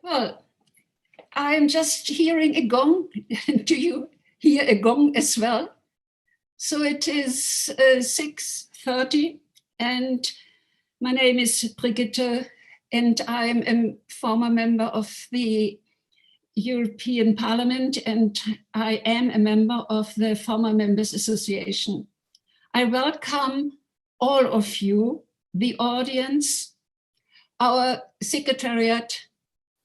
Well, I'm just hearing a gong. Do you hear a gong as well? So it is 6:30, and my name is Brigitte, and I'm a former member of the European Parliament, and I am a member of the Former Members Association. I welcome all of you, the audience, our secretariat,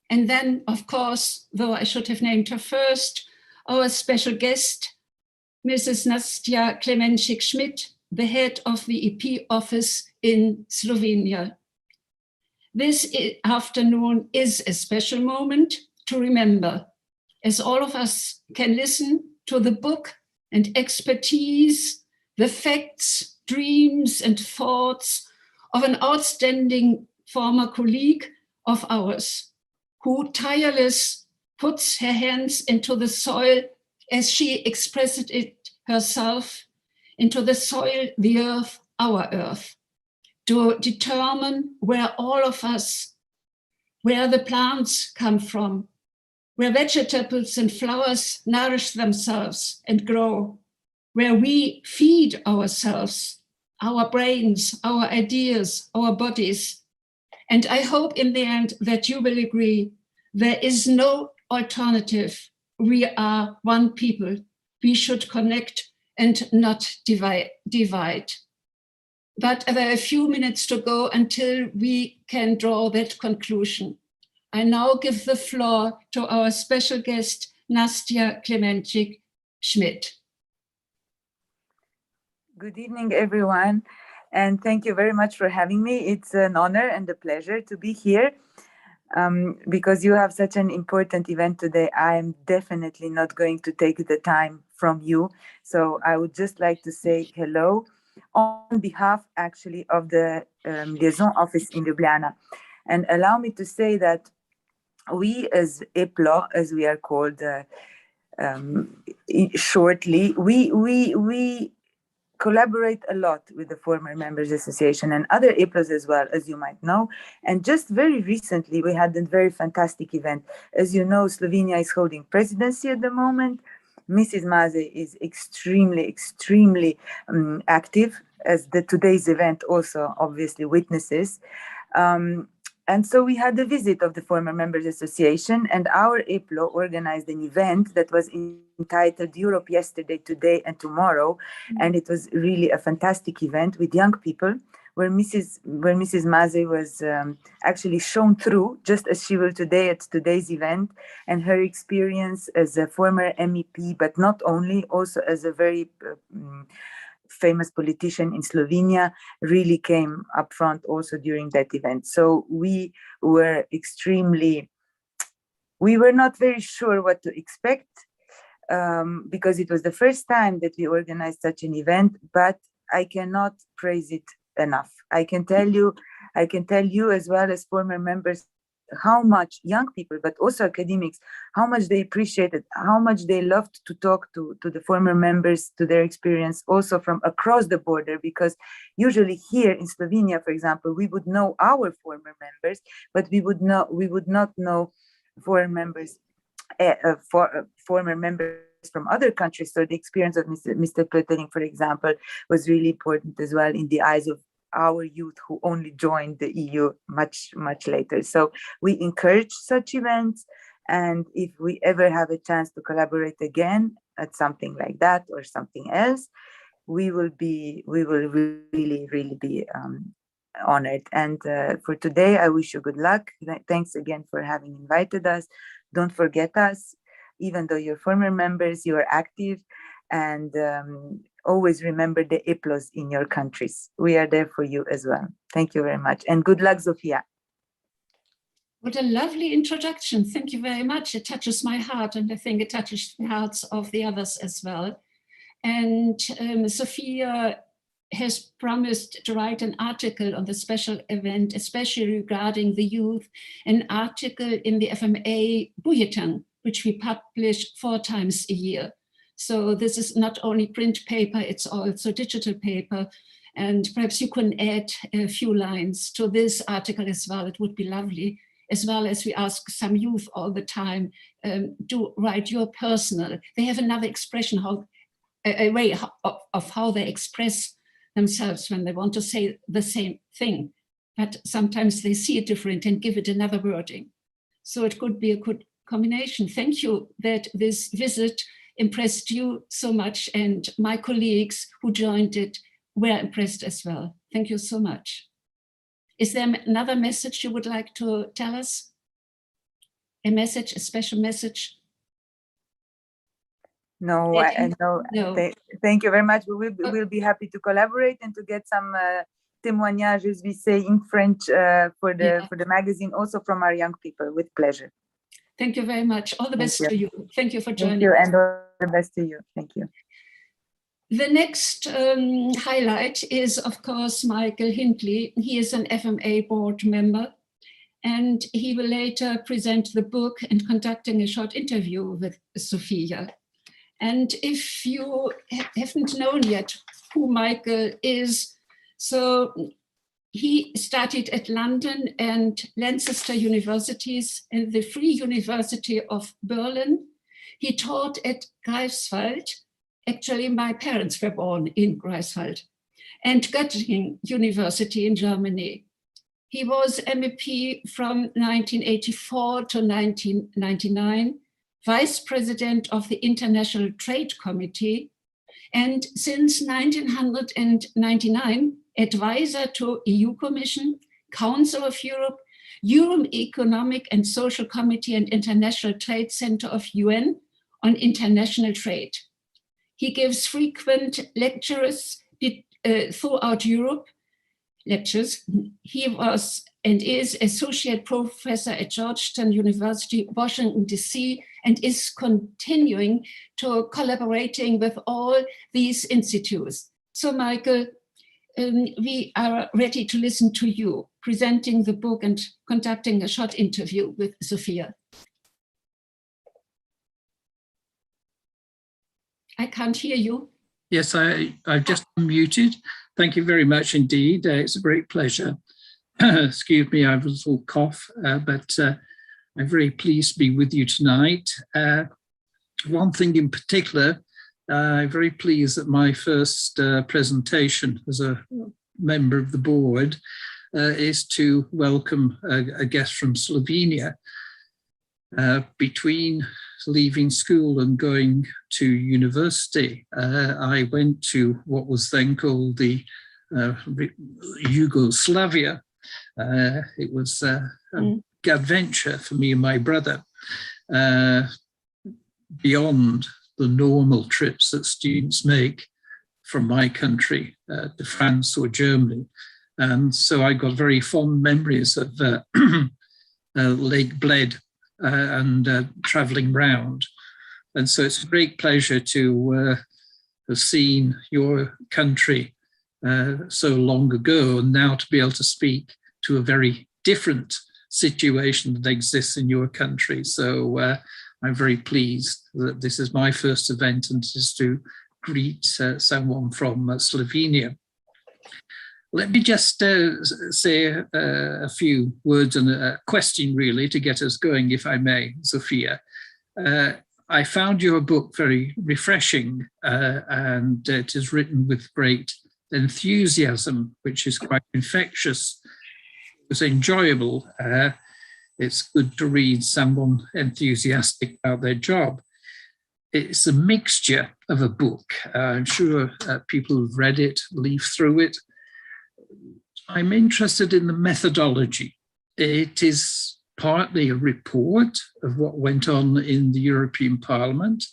and then, of course, though I should have named her first, our special guest, Mrs. Nastya Klemenšik-Schmidt, the head of the EP office in Slovenia. This afternoon is a special moment to remember, as all of us can listen to the book and expertise, the facts, dreams, and thoughts of an outstanding former colleague of ours, who tirelessly puts her hands into the soil, as she expressed it herself, into the soil, the earth, our earth, to determine where all of us, where the plants come from, where vegetables and flowers nourish themselves and grow, where we feed ourselves, our brains, our ideas, our bodies. And I hope in the end that you will agree there is no alternative. We are one people. We should connect and not divide. But there are a few minutes to go until we can draw that conclusion. I now give the floor to our special guest, Nastya Klemenšik-Schmidt. Good evening, everyone, and thank you very much for having me. It's an honor and a pleasure to be here. Because you have such an important event today, I am definitely not going to take the time from you. So I would just like to say hello on behalf, actually, of the liaison office in Ljubljana. And allow me to say that we, as EPLO, as we are called shortly, we collaborate a lot with the Former Members Association and other EPLOs as well, as you might know. And just very recently, we had a very fantastic event. As you know, Slovenia is holding presidency at the moment. Mrs. Mazej is extremely active, as today's event also obviously witnesses. And so we had a visit of the Former Members Association, and our EPLO organized an event that was entitled Europe Yesterday, Today and Tomorrow. And it was really a fantastic event with young people, where Mrs. Mazej was actually shown through, just as she will today at today's event, and her experience as a former MEP, but not only, also as a very famous politician in Slovenia, really came up front also during that event. So we were not very sure what to expect, because it was the first time that we organized such an event, but I cannot praise it enough. I can tell you as well as former members how much young people, but also academics, how much they appreciated, how much they loved to talk to the former members, to their experience also from across the border, because usually here in Slovenia, for example, we would know our former members, but we would not know foreign members, former members from other countries. So the experience of Mr. Pöttering, for example, was really important as well in the eyes of our youth who only joined the EU much later. So we encourage such events, and if we ever have a chance to collaborate again at something like that or something else, we will really be honored. And for today, I wish you good luck. Thanks again for having invited us. Don't forget us, even though you're former members, you are active, and always remember the EPLOs in your countries. We are there for you as well. Thank you very much. And good luck, Zofija. What a lovely introduction. Thank you very much. It touches my heart, and I think it touches the hearts of the others as well. And Zofija has promised to write an article on the special event, especially regarding the youth, an article in the FMA Bulletin, which we publish 4 times a year. So this is not only print paper, it's also digital paper. And perhaps you can add a few lines to this article as well. It would be lovely as well as we ask some youth all the time, do write your personal. They have another expression, a way of how they express themselves when they want to say the same thing, but sometimes they see it different and give it another wording. So it could be a good combination. Thank you that this visit impressed you so much, and my colleagues who joined it were impressed as well. Thank you so much. Is there another message you would like to tell us? A message, a special message? No, No. Thank you very much. We'll be happy to collaborate and to get some témoignages, as we say in French, for the magazine, also from our young people, with pleasure. Thank you very much. All the best to you. Thank you for joining. Thank you, and all the best to you. Thank you. The next highlight is, of course, Michael Hindley. He is an FMA board member, and he will later present the book and conducting a short interview with Zofija. And if you haven't known yet who Michael is, so he studied at London and Lancaster universities and the Free University of Berlin. He taught at Greifswald. Actually, my parents were born in Greifswald, and Göttingen University in Germany. He was MEP from 1984 to 1999, Vice President of the International Trade Committee, and since 1999, advisor to EU Commission, Council of Europe, Europe Economic and Social Committee and International Trade Center of UN on international trade. He gives frequent lectures throughout Europe. He was and is associate professor at Georgetown University, Washington, DC, and is continuing to collaborating with all these institutes. So Michael, we are ready to listen to you presenting the book and conducting a short interview with Zofija. I can't hear you. Yes, I've just unmuted. Thank you very much indeed. It's a great pleasure. Excuse me, I have a little cough, but I'm very pleased to be with you tonight. One thing in particular, I'm very pleased that my first presentation as a member of the board is to welcome a guest from Slovenia. Between leaving school and going to university, I went to what was then called the Yugoslavia. It was a adventure for me and my brother, beyond the normal trips that students make from my country to France or Germany. And so I got very fond memories of Lake Bled and traveling round. And so it's a great pleasure to have seen your country so long ago, and now to be able to speak to a very different situation that exists in your country. So I'm very pleased that this is my first event and just to greet someone from Slovenia. Let me just say a few words and a question really to get us going, if I may, Zofija. I found your book very refreshing and it is written with great enthusiasm, which is quite infectious. It's enjoyable. It's good to read someone enthusiastic about their job. It's a mixture of a book. I'm sure people who've read it leaf through it. I'm interested in the methodology. It is partly a report of what went on in the European Parliament.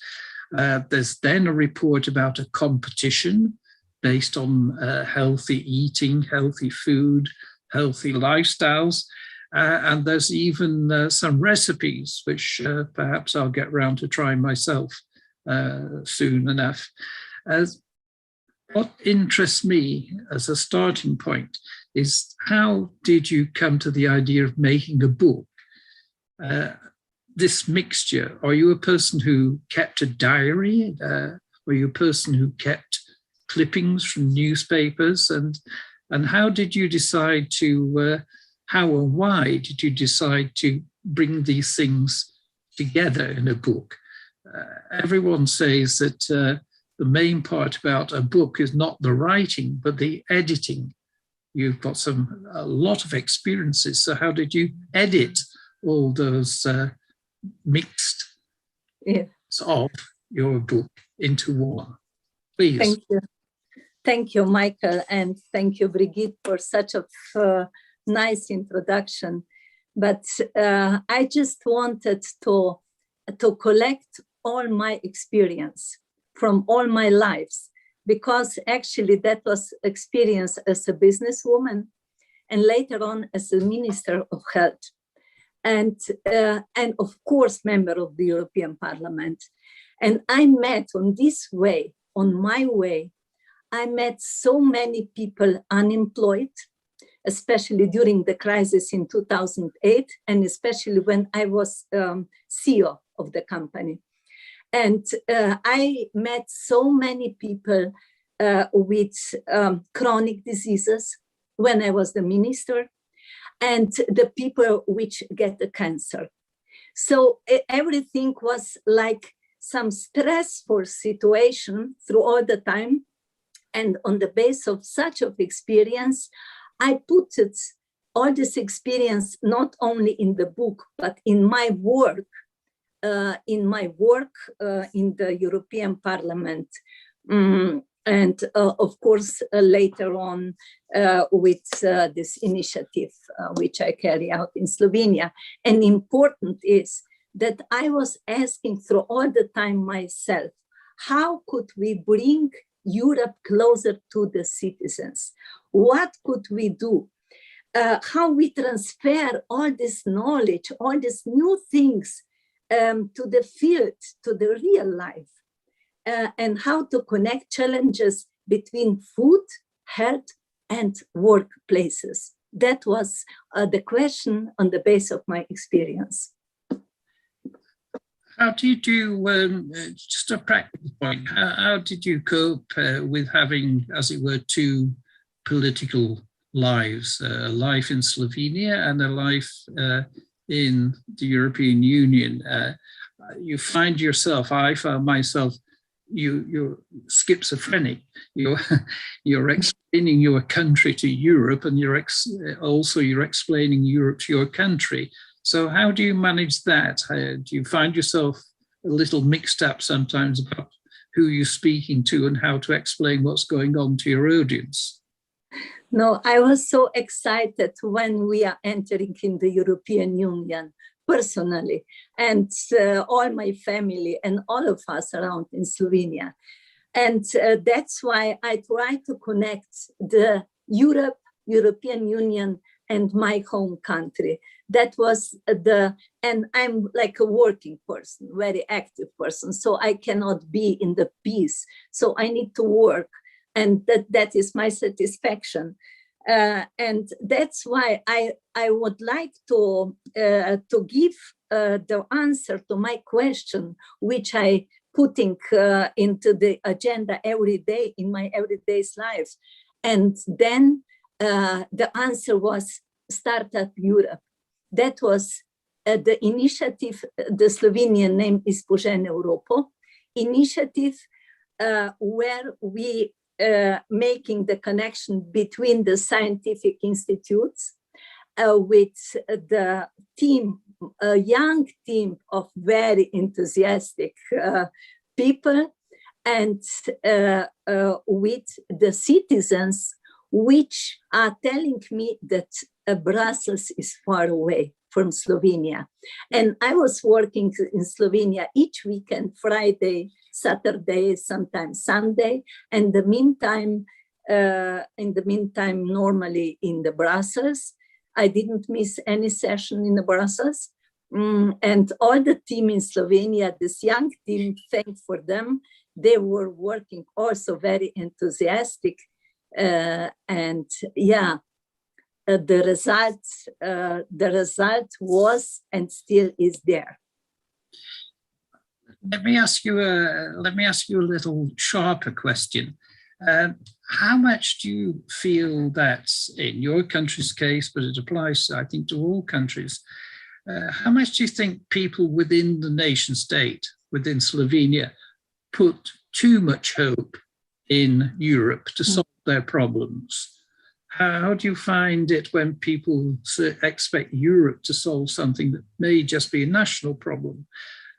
There's then a report about a competition based on healthy eating, healthy food, healthy lifestyles. And there's even some recipes, which perhaps I'll get around to trying myself soon enough. What interests me as a starting point is, how did you come to the idea of making a book? This mixture, are you a person who kept a diary? Were you a person who kept clippings from newspapers? And how did you decide to how and why did you decide to bring these things together in a book? Everyone says that the main part about a book is not the writing, but the editing. You've got a lot of experiences. So how did you edit all those mixed of your book into one? Please. Thank you. Thank you, Michael, and thank you, Brigitte, for such a nice introduction. But I just wanted to collect all my experience from all my lives, because actually that was experience as a businesswoman and later on as a Minister of Health. And of course, member of the European Parliament. And I met on this way, on my way, I met so many people unemployed, especially during the crisis in 2008, and especially when I was CEO of the company. And I met so many people with chronic diseases when I was the minister, and the people which get the cancer. So everything was like some stressful situation through all the time. And on the base of such of experience, I put all this experience not only in the book, but in my work, in the European Parliament. And of course, later on with this initiative, which I carry out in Slovenia. And important is that I was asking through all the time myself, how could we bring Europe closer to the citizens? What could we do? How we transfer all this knowledge, all these new things to the field, to the real life, and how to connect challenges between food, health, and workplaces. That was the question on the base of my experience. How did you, just a practical point, how did you cope with having, as it were, two political lives, a life in Slovenia and a life in the European Union? You find yourself, I found myself, you're schizophrenic. You're explaining your country to Europe, and you're explaining Europe to your country. So how do you manage that? Do you find yourself a little mixed up sometimes about who you're speaking to and how to explain what's going on to your audience? No, I was so excited when we are entering in the European Union, personally, and all my family and all of us around in Slovenia. And that's why I try to connect the European Union and my home country. That was and I'm like a working person, very active person, so I cannot be in the peace. So I need to work, and that is my satisfaction. And that's why I would like to give the answer to my question, which I putting into the agenda every day in my everyday life. And then the answer was Startup Europe. That was the initiative. The Slovenian name is Poželjna Evropa initiative, where we making the connection between the scientific institutes with the team, a young team of very enthusiastic people, and with the citizens, which are telling me that Brussels is far away from Slovenia. And I was working in Slovenia each weekend, Friday, Saturday, sometimes Sunday, and in the meantime, normally in the Brussels. I didn't miss any session in the Brussels. And all the team in Slovenia, this young team, thank for them. They were working also very enthusiastic. And yeah, the result was and still is there. Let me ask you a little sharper question. How much do you feel that, in your country's case, but it applies, I think, to all countries, how much do you think people within the nation state, within Slovenia, put too much hope in Europe to solve their problems? How do you find it when people expect Europe to solve something that may just be a national problem?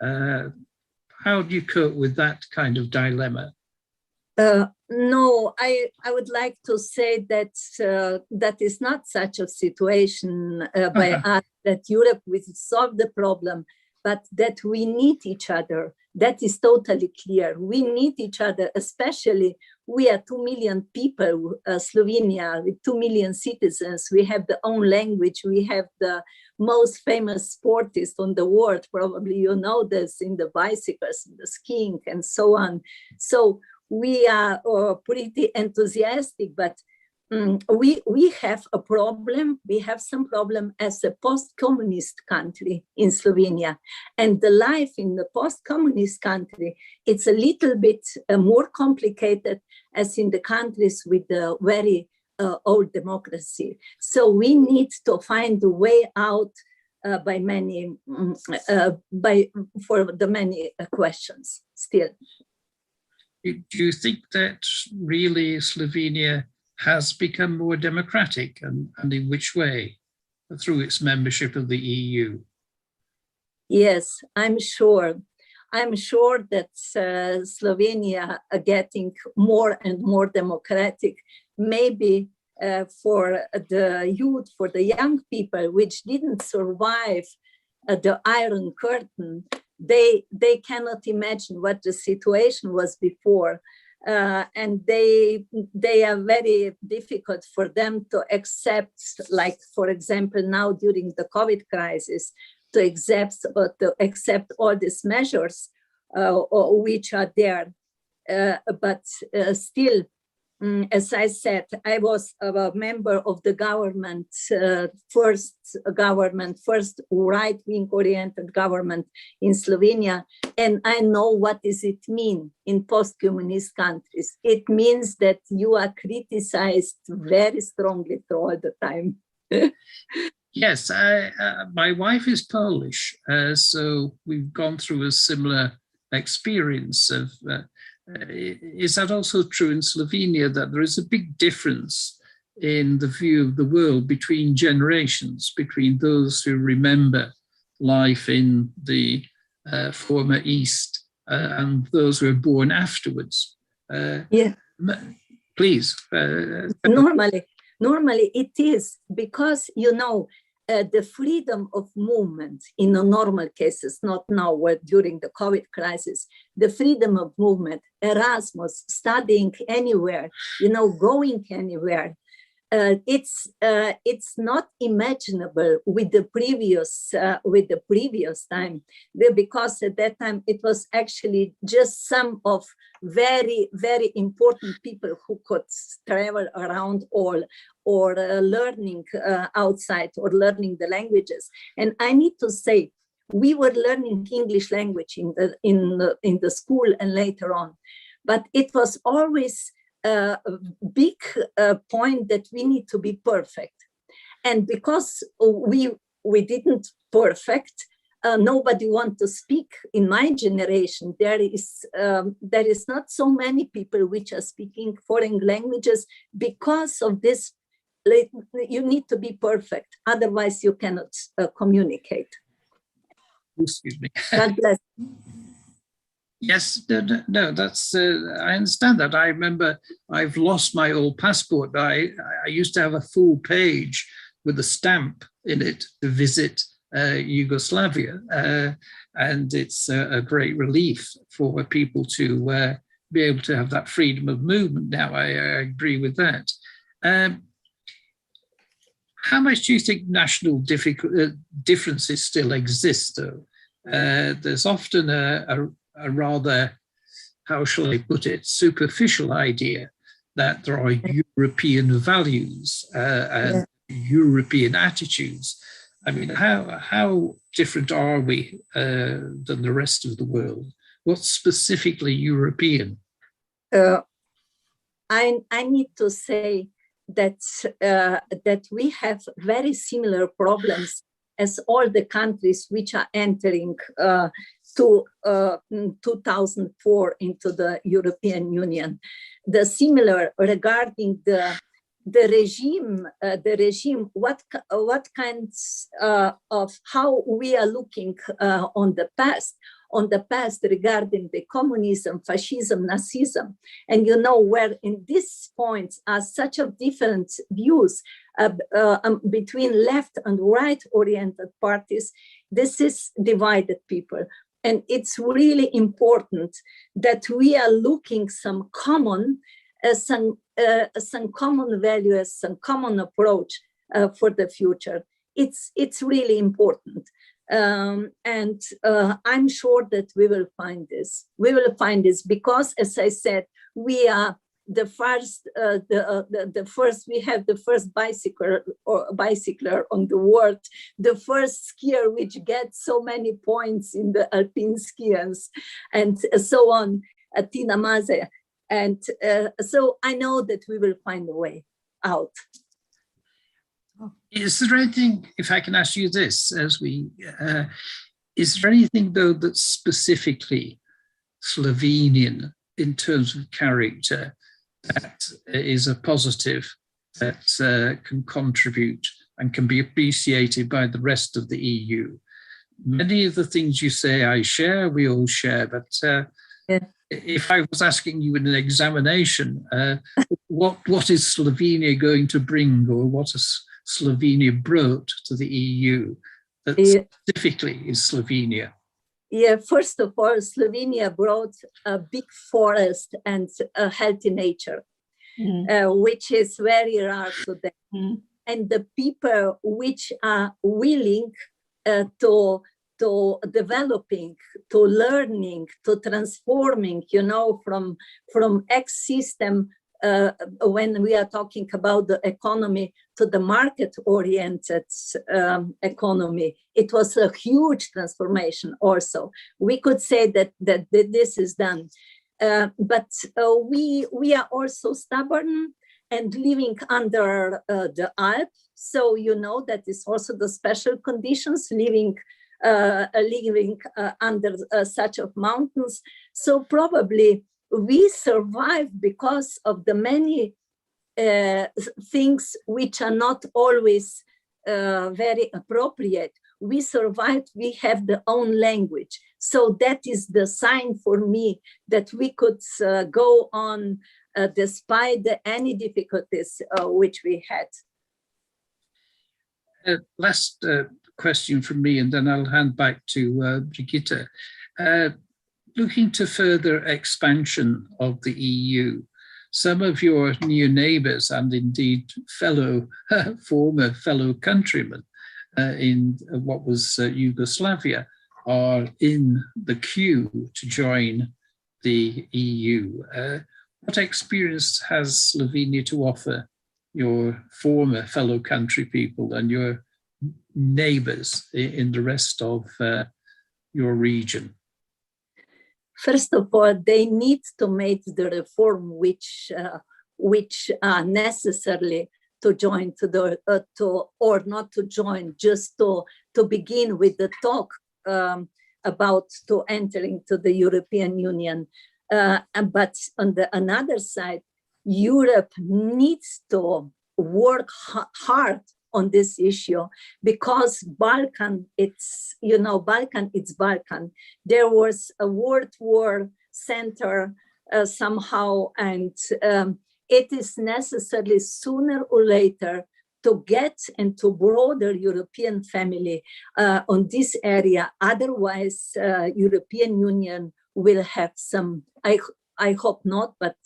How do you cope with that kind of dilemma? No, I would like to say that that is not such a situation by us, that Europe will solve the problem, but that we need each other. That is totally clear. We need each other, especially we are 2 million people, Slovenia, with 2 million citizens. We have the own language. We have the most famous sportist on the world. Probably you know this, in the bicycles, the skiing, and so on. So we are pretty enthusiastic, but we have a problem. We have some problem as a post-communist country in Slovenia. And the life in the post-communist country, it's a little bit more complicated as in the countries with the very old democracy. So we need to find a way out for the many questions still. Do you think that really Slovenia has become more democratic, and in which way? Through its membership of the EU? Yes, I'm sure. I'm sure that Slovenia are getting more and more democratic, maybe for the youth, for the young people, which didn't survive the Iron Curtain. They cannot imagine what the situation was before. And they are very difficult for them to accept, like, for example, now during the COVID crisis, to accept all these measures which are there. But still, as I said, I was a member of the government, first right-wing oriented government in Slovenia. And I know what does it mean in post-communist countries. It means that you are criticized very strongly all the time. Yes, my wife is Polish, so we've gone through a similar experience of is that also true in Slovenia, that there is a big difference in the view of the world between generations, between those who remember life in the former East and those who are born afterwards? Yeah. Please. Normally it is, because, you know, the freedom of movement in the normal cases, not now, during the COVID crisis, the freedom of movement, Erasmus, studying anywhere, you know, going anywhere, it's not imaginable with the previous time, because at that time it was actually just some of very, very important people who could travel around all, or learning outside, or learning the languages. And I need to say, we were learning English language in the school and later on, but it was always a big point that we need to be perfect. And because we didn't perfect, nobody want to speak. In my generation, there is not so many people which are speaking foreign languages, because of this. You need to be perfect, otherwise you cannot communicate. Excuse me. God bless. Yes, no, that's, I understand that. I remember I've lost my old passport, but I used to have a full page with a stamp in it to visit Yugoslavia. And it's a great relief for people to be able to have that freedom of movement now. I agree with that. How much do you think national differences still exist, though? There's often a rather, how shall I put it, superficial idea that there are European values and European attitudes. I mean, how different are we than the rest of the world? What's specifically European? I need to say that that we have very similar problems as all the countries which are entering to 2004 into the European Union. The similar regarding the regime, what kinds of how we are looking on the past regarding the communism, fascism, Nazism, and where in these points are such of different views between left and right-oriented parties. This is divided people, and it's really important that we are looking some common values, some common approach for the future. It's really important. And I'm sure that we will find this. We will find this because, as I said, we are the first. We have the first bicycler on the world, the first skier which gets so many points in the alpine skiers, and so on. Tina Mazej, and so I know that we will find a way out. Is there anything, if I can ask you this, is there anything though that's specifically Slovenian in terms of character that is a positive, that can contribute and can be appreciated by the rest of the EU? Many of the things you say I share, we all share, but if I was asking you in an examination, what is Slovenia going to bring, or what has Slovenia brought to the EU that specifically is Slovenia? Yeah, first of all, Slovenia brought a big forest and a healthy nature, which is very rare today. And the people which are willing to developing, to learning, to transforming, from X system, when we are talking about the economy, to the market-oriented economy. It was a huge transformation also. We could say that this is done. But we are also stubborn and living under the Alps. So that is also the special conditions, living under such of mountains. So probably we survive because of the many things which are not always very appropriate. We survived, we have the own language. So that is the sign for me that we could go on despite any difficulties which we had. Last question from me, and then I'll hand back to Brigitte. Looking to further expansion of the EU, some of your new neighbours and indeed former fellow countrymen in what was Yugoslavia are in the queue to join the EU. What experience has Slovenia to offer your former fellow country people and your neighbours in the rest of your region? First of all, they need to make the reform which are necessarily to join or not to join, just to begin with the talk about to entering to the European Union. But on the another side, Europe needs to work hard on this issue, because Balkan, it's Balkan. There was a World War center somehow, and it is necessarily sooner or later to get into broader European family on this area. Otherwise, European Union will have some, I hope not, but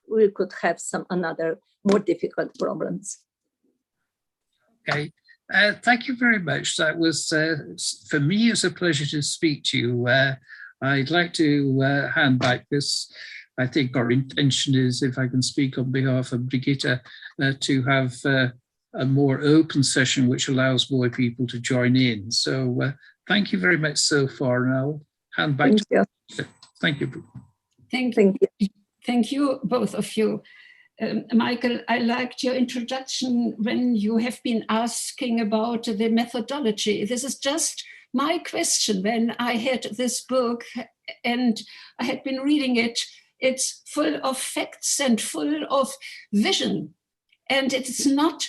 we could have some another more difficult problems. Okay, thank you very much. That was, for me, it's a pleasure to speak to you. I'd like to hand back this. I think our intention is, if I can speak on behalf of Brigitte, to have a more open session which allows more people to join in. So thank you very much so far, and I'll hand back to you. Thank you. Thank you, both of you. Michael, I liked your introduction when you have been asking about the methodology. This is just my question when I had this book and I had been reading it. It's full of facts and full of vision, and it's not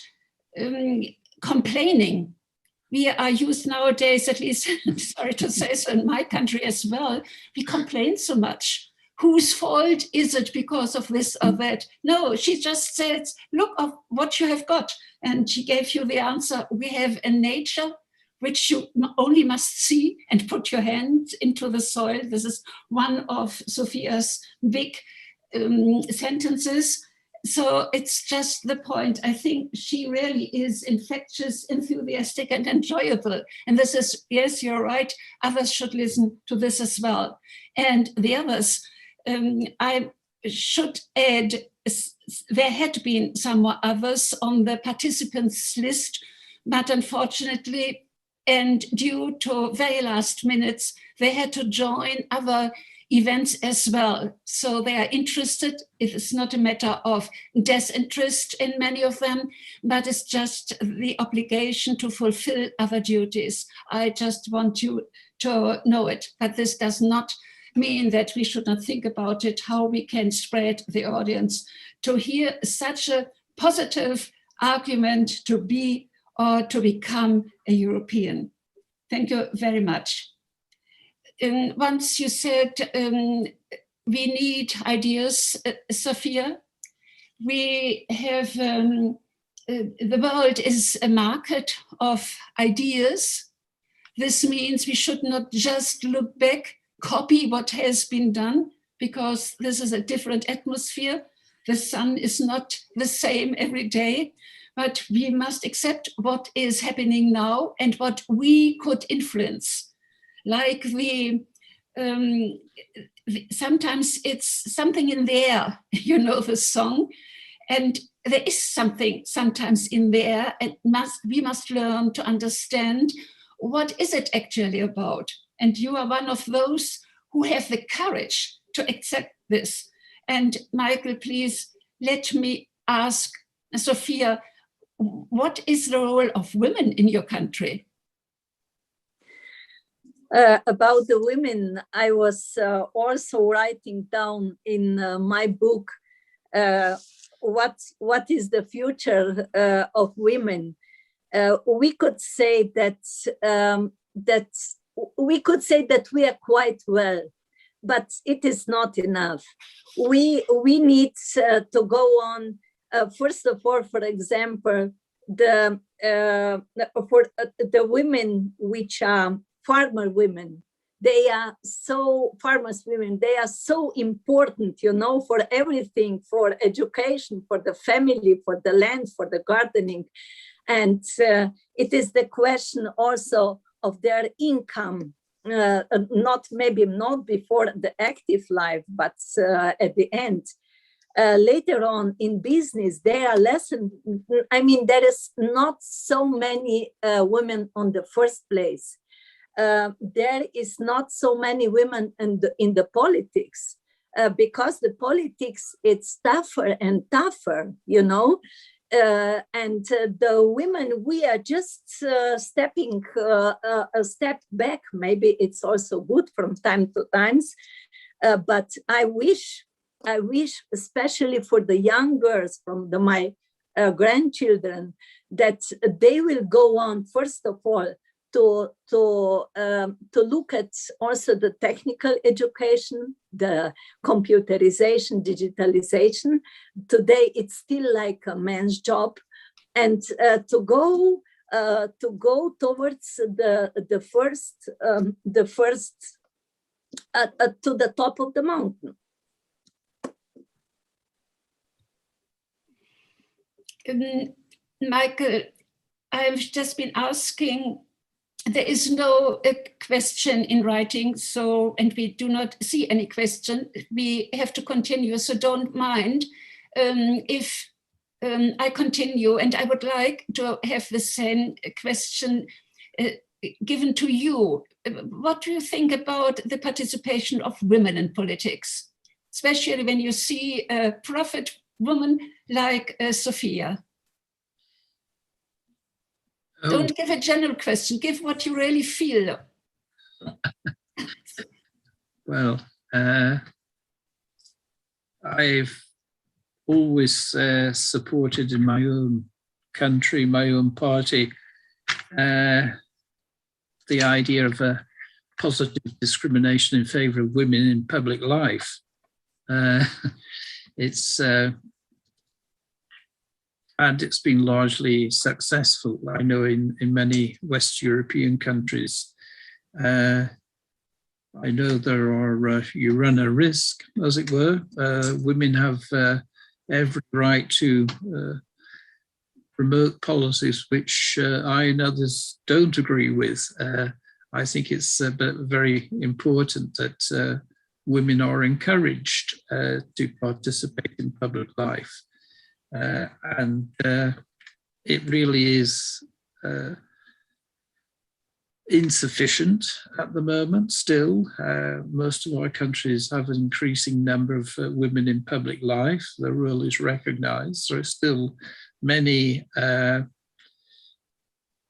complaining. We are used nowadays, at least, sorry to say so, in my country as well, we complain so much. Whose fault is it because of this or that? No, she just says, look of what you have got. And she gave you the answer. We have a nature which you only must see and put your hand into the soil. This is one of Zofija's big sentences. So it's just the point. I think she really is infectious, enthusiastic, and enjoyable. And this is, yes, you're right. Others should listen to this as well. And the others, I should add, there had been some others on the participants list, but unfortunately, and due to very last minutes, they had to join other events as well. So they are interested. It is not a matter of disinterest in many of them, but it's just the obligation to fulfill other duties. I just want you to know it, but this does not mean that we should not think about it, how we can spread the audience to hear such a positive argument to be or to become a European. Thank you very much. And once you said we need ideas, Zofija, we have, the world is a market of ideas. This means we should not just look back, copy what has been done, because this is a different atmosphere. The sun is not the same every day, but we must accept what is happening now and what we could influence. Like sometimes it's something in the air, you know, the song, and there is something sometimes in the air, and we must learn to understand what is it actually about. And you are one of those who have the courage to accept this. And Michael, please let me ask Zofija, what is the role of women in your country? About the women, I was also writing down in my book what is the future of women. We could say that we are quite well, but it is not enough. We need to go on. First of all, for example, the women which are farmer women, farmers women, they are so important, you know, for everything, for education, for the family, for the land, for the gardening. And it is the question also of their income, not before the active life, but at the end. Later on in business, there are there is not so many women on the first place. There is not so many women in the politics, because the politics, it's tougher and tougher, you know. And the women, we are just stepping a step back. Maybe it's also good from time to time, but I wish, especially for the young girls from my grandchildren, that they will go on, first of all, to look at also the technical education, the computerization, digitalization. Today it's still like a man's job, and to go towards the first to the top of the mountain. Michael, I've just been asking. There is no question in writing, and we do not see any question. We have to continue, so don't mind if I continue. And I would like to have the same question given to you. What do you think about the participation of women in politics, especially when you see a prophet woman like Zofija? Oh, Don't give a general question, give what you really feel. well, I've always supported in my own country, my own party, the idea of a positive discrimination in favor of women in public life. And it's been largely successful. I know in many West European countries, I know there are, you run a risk, as it were. Women have every right to promote policies which I and others don't agree with. I think it's very important that women are encouraged to participate in public life. And it really is insufficient at the moment still. Most of our countries have an increasing number of women in public life. Their role is recognized. There are still many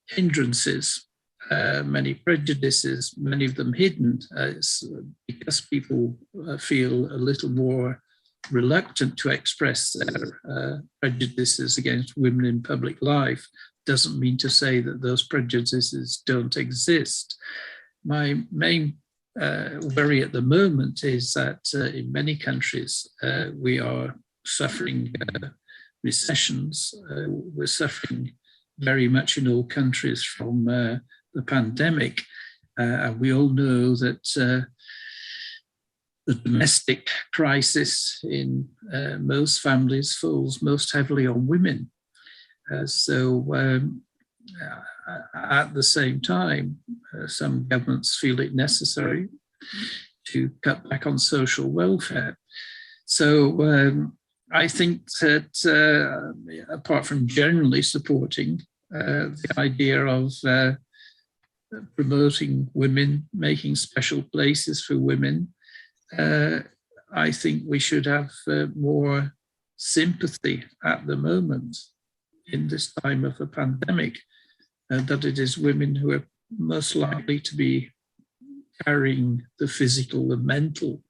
hindrances, many prejudices, many of them hidden. It's because people feel a little more reluctant to express their prejudices against women in public life. Doesn't mean to say that those prejudices don't exist. My main worry at the moment is that in many countries we are suffering recessions. We're suffering very much in all countries from the pandemic. And we all know that the domestic crisis in most families falls most heavily on women. So at the same time, some governments feel it necessary to cut back on social welfare. So I think that apart from generally supporting the idea of promoting women, making special places for women, I think we should have more sympathy at the moment in this time of a pandemic, that it is women who are most likely to be carrying the physical and mental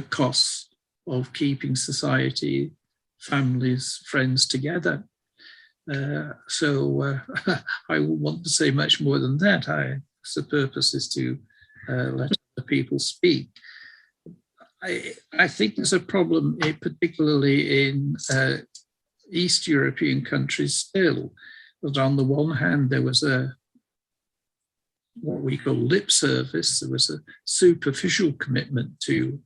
costs of keeping society, families, friends together. So I wouldn't want to say much more than that. The purpose is to let the people speak. I think there's a problem, particularly in East European countries still, that on the one hand there was what we call lip service, there was a superficial commitment to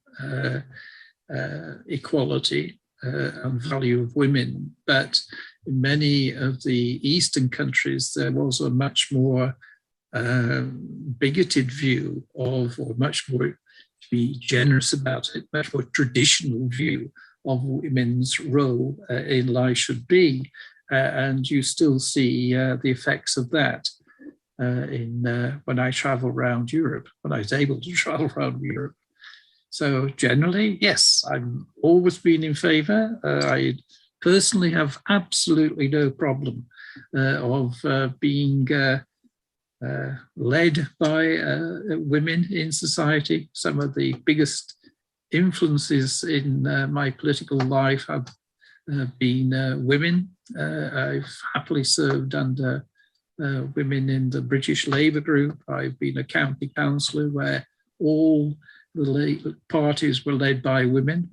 equality and value of women, but in many of the Eastern countries there was a much more bigoted view of, or much more, to be generous about it, much more traditional view of women's role in life should be. And you still see the effects of that when I travel around Europe, when I was able to travel around Europe. So generally, yes, I've always been in favor. I personally have absolutely no problem of being led by women in society. Some of the biggest influences in my political life have been women. I've happily served under women in the British Labour group. I've been a county councillor where all the parties were led by women.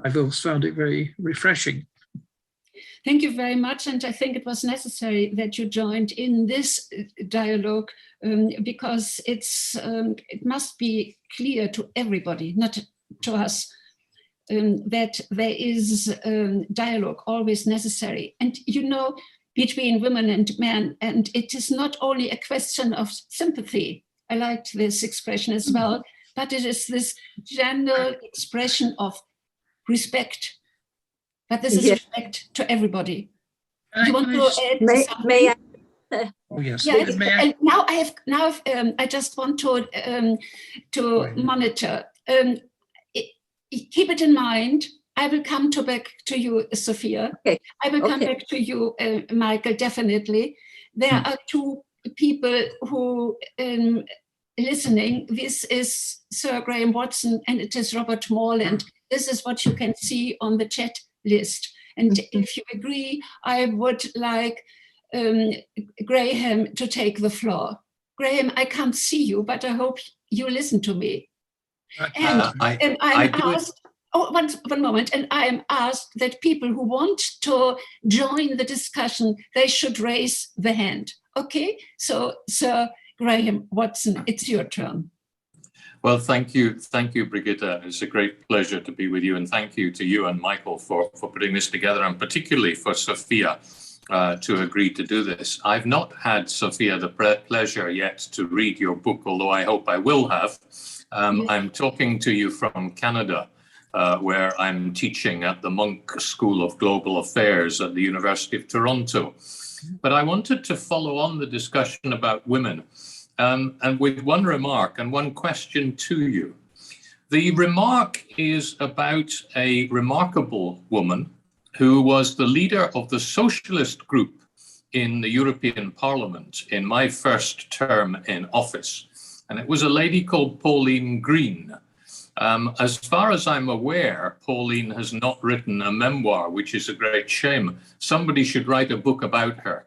I've always found it very refreshing. Thank you very much. And I think it was necessary that you joined in this dialogue because it must be clear to everybody, not to us, that there is dialogue always necessary. And between women and men, and it is not only a question of sympathy. I liked this expression as well, but it is this general expression of respect. But this is respect to everybody. You want to add something? May I? Oh yes. Yeah. I just want to monitor. Keep it in mind I will come back to you, Zofija. Okay. I will come Okay. back to you, Michael, definitely. There are two people who listening. This is Sir Graham Watson and it is Robert Morland. This is what you can see on the chat list. And if you agree, I would like Graham to take the floor. Graham, I can't see you, but I hope you listen to me. And I'm asked, one moment, and I am asked that people who want to join the discussion, they should raise the hand. Okay, so Sir Graham Watson, it's your turn. Well, thank you, Brigitte. It's a great pleasure to be with you, and thank you to you and Michael for putting this together, and particularly for Zofija to agree to do this. I've not had, Zofija, the pleasure yet to read your book, although I hope I will have. I'm talking to you from Canada, where I'm teaching at the Monk School of Global Affairs at the University of Toronto. But I wanted to follow on the discussion about women, and with one remark and one question to you. The remark is about a remarkable woman who was the leader of the socialist group in the European Parliament in my first term in office. And it was a lady called Pauline Green. As far as I'm aware, Pauline has not written a memoir, which is a great shame. Somebody should write a book about her,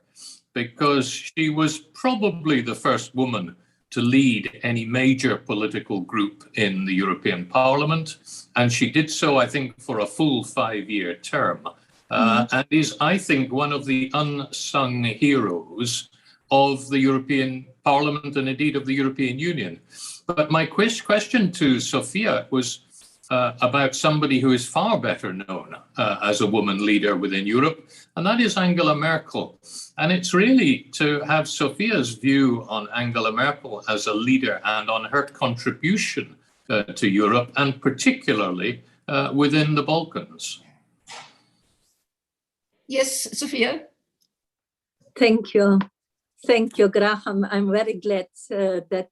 because she was probably the first woman to lead any major political group in the European Parliament. And she did so, I think, for a full 5-year term, and is, I think, one of the unsung heroes of the European Parliament and indeed of the European Union. But my question to Zofija was about somebody who is far better known as a woman leader within Europe, and that is Angela Merkel. And it's really to have Zofija's view on Angela Merkel as a leader and on her contribution to Europe, and particularly within the Balkans. Yes, Zofija. Thank you. Thank you, Graham. I'm very glad that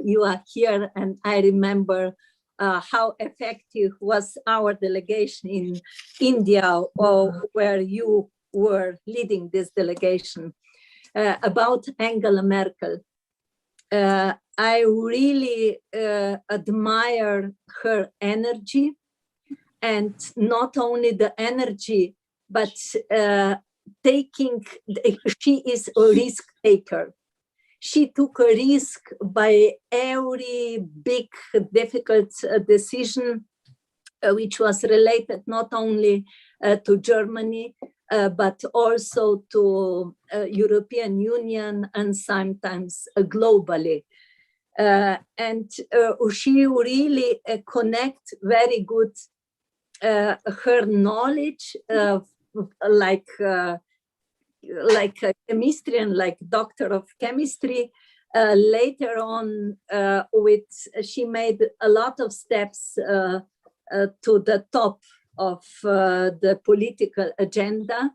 you are here, and I remember how effective was our delegation in India, where you were leading this delegation. About Angela Merkel, I really admire her energy, and not only the energy, but she is a risk taker. She took a risk by every big, difficult decision, which was related not only to Germany, but also to European Union and sometimes globally. And she really connect very good her knowledge like a chemistry, like doctor of chemistry. Later on, she made a lot of steps to the top of the political agenda,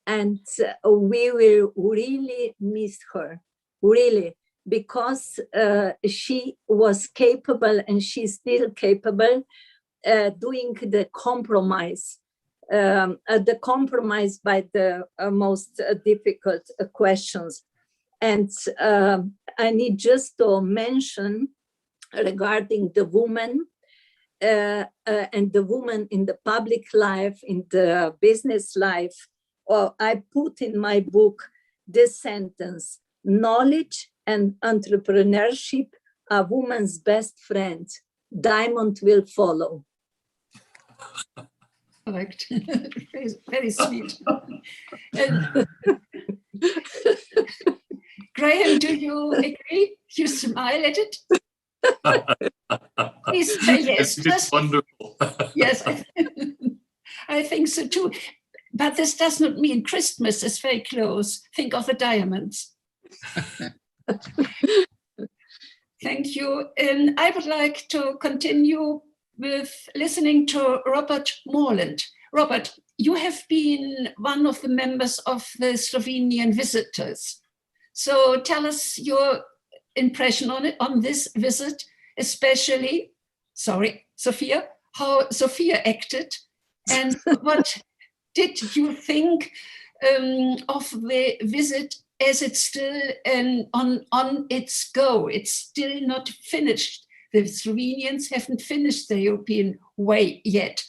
and we will really miss her, really, because she was capable, and she's still capable, doing the compromise by the most difficult questions. And I need just to mention regarding the woman and the woman in the public life, in the business life. Well, I put in my book this sentence: knowledge and entrepreneurship are woman's best friend. Diamond will follow. Correct. Very sweet. Graham, do you agree? You smile at it? Please say yes. It's wonderful. Yes, I think so too. But this does not mean Christmas is very close. Think of the diamonds. Thank you. I would like to continue with listening to Robert Morland. Robert, you have been one of the members of the Slovenian visitors. So tell us your impression on this visit, especially, Zofija, how Zofija acted And what did you think of the visit as it's still on its go? It's still not finished. The Slovenians haven't finished the European way yet.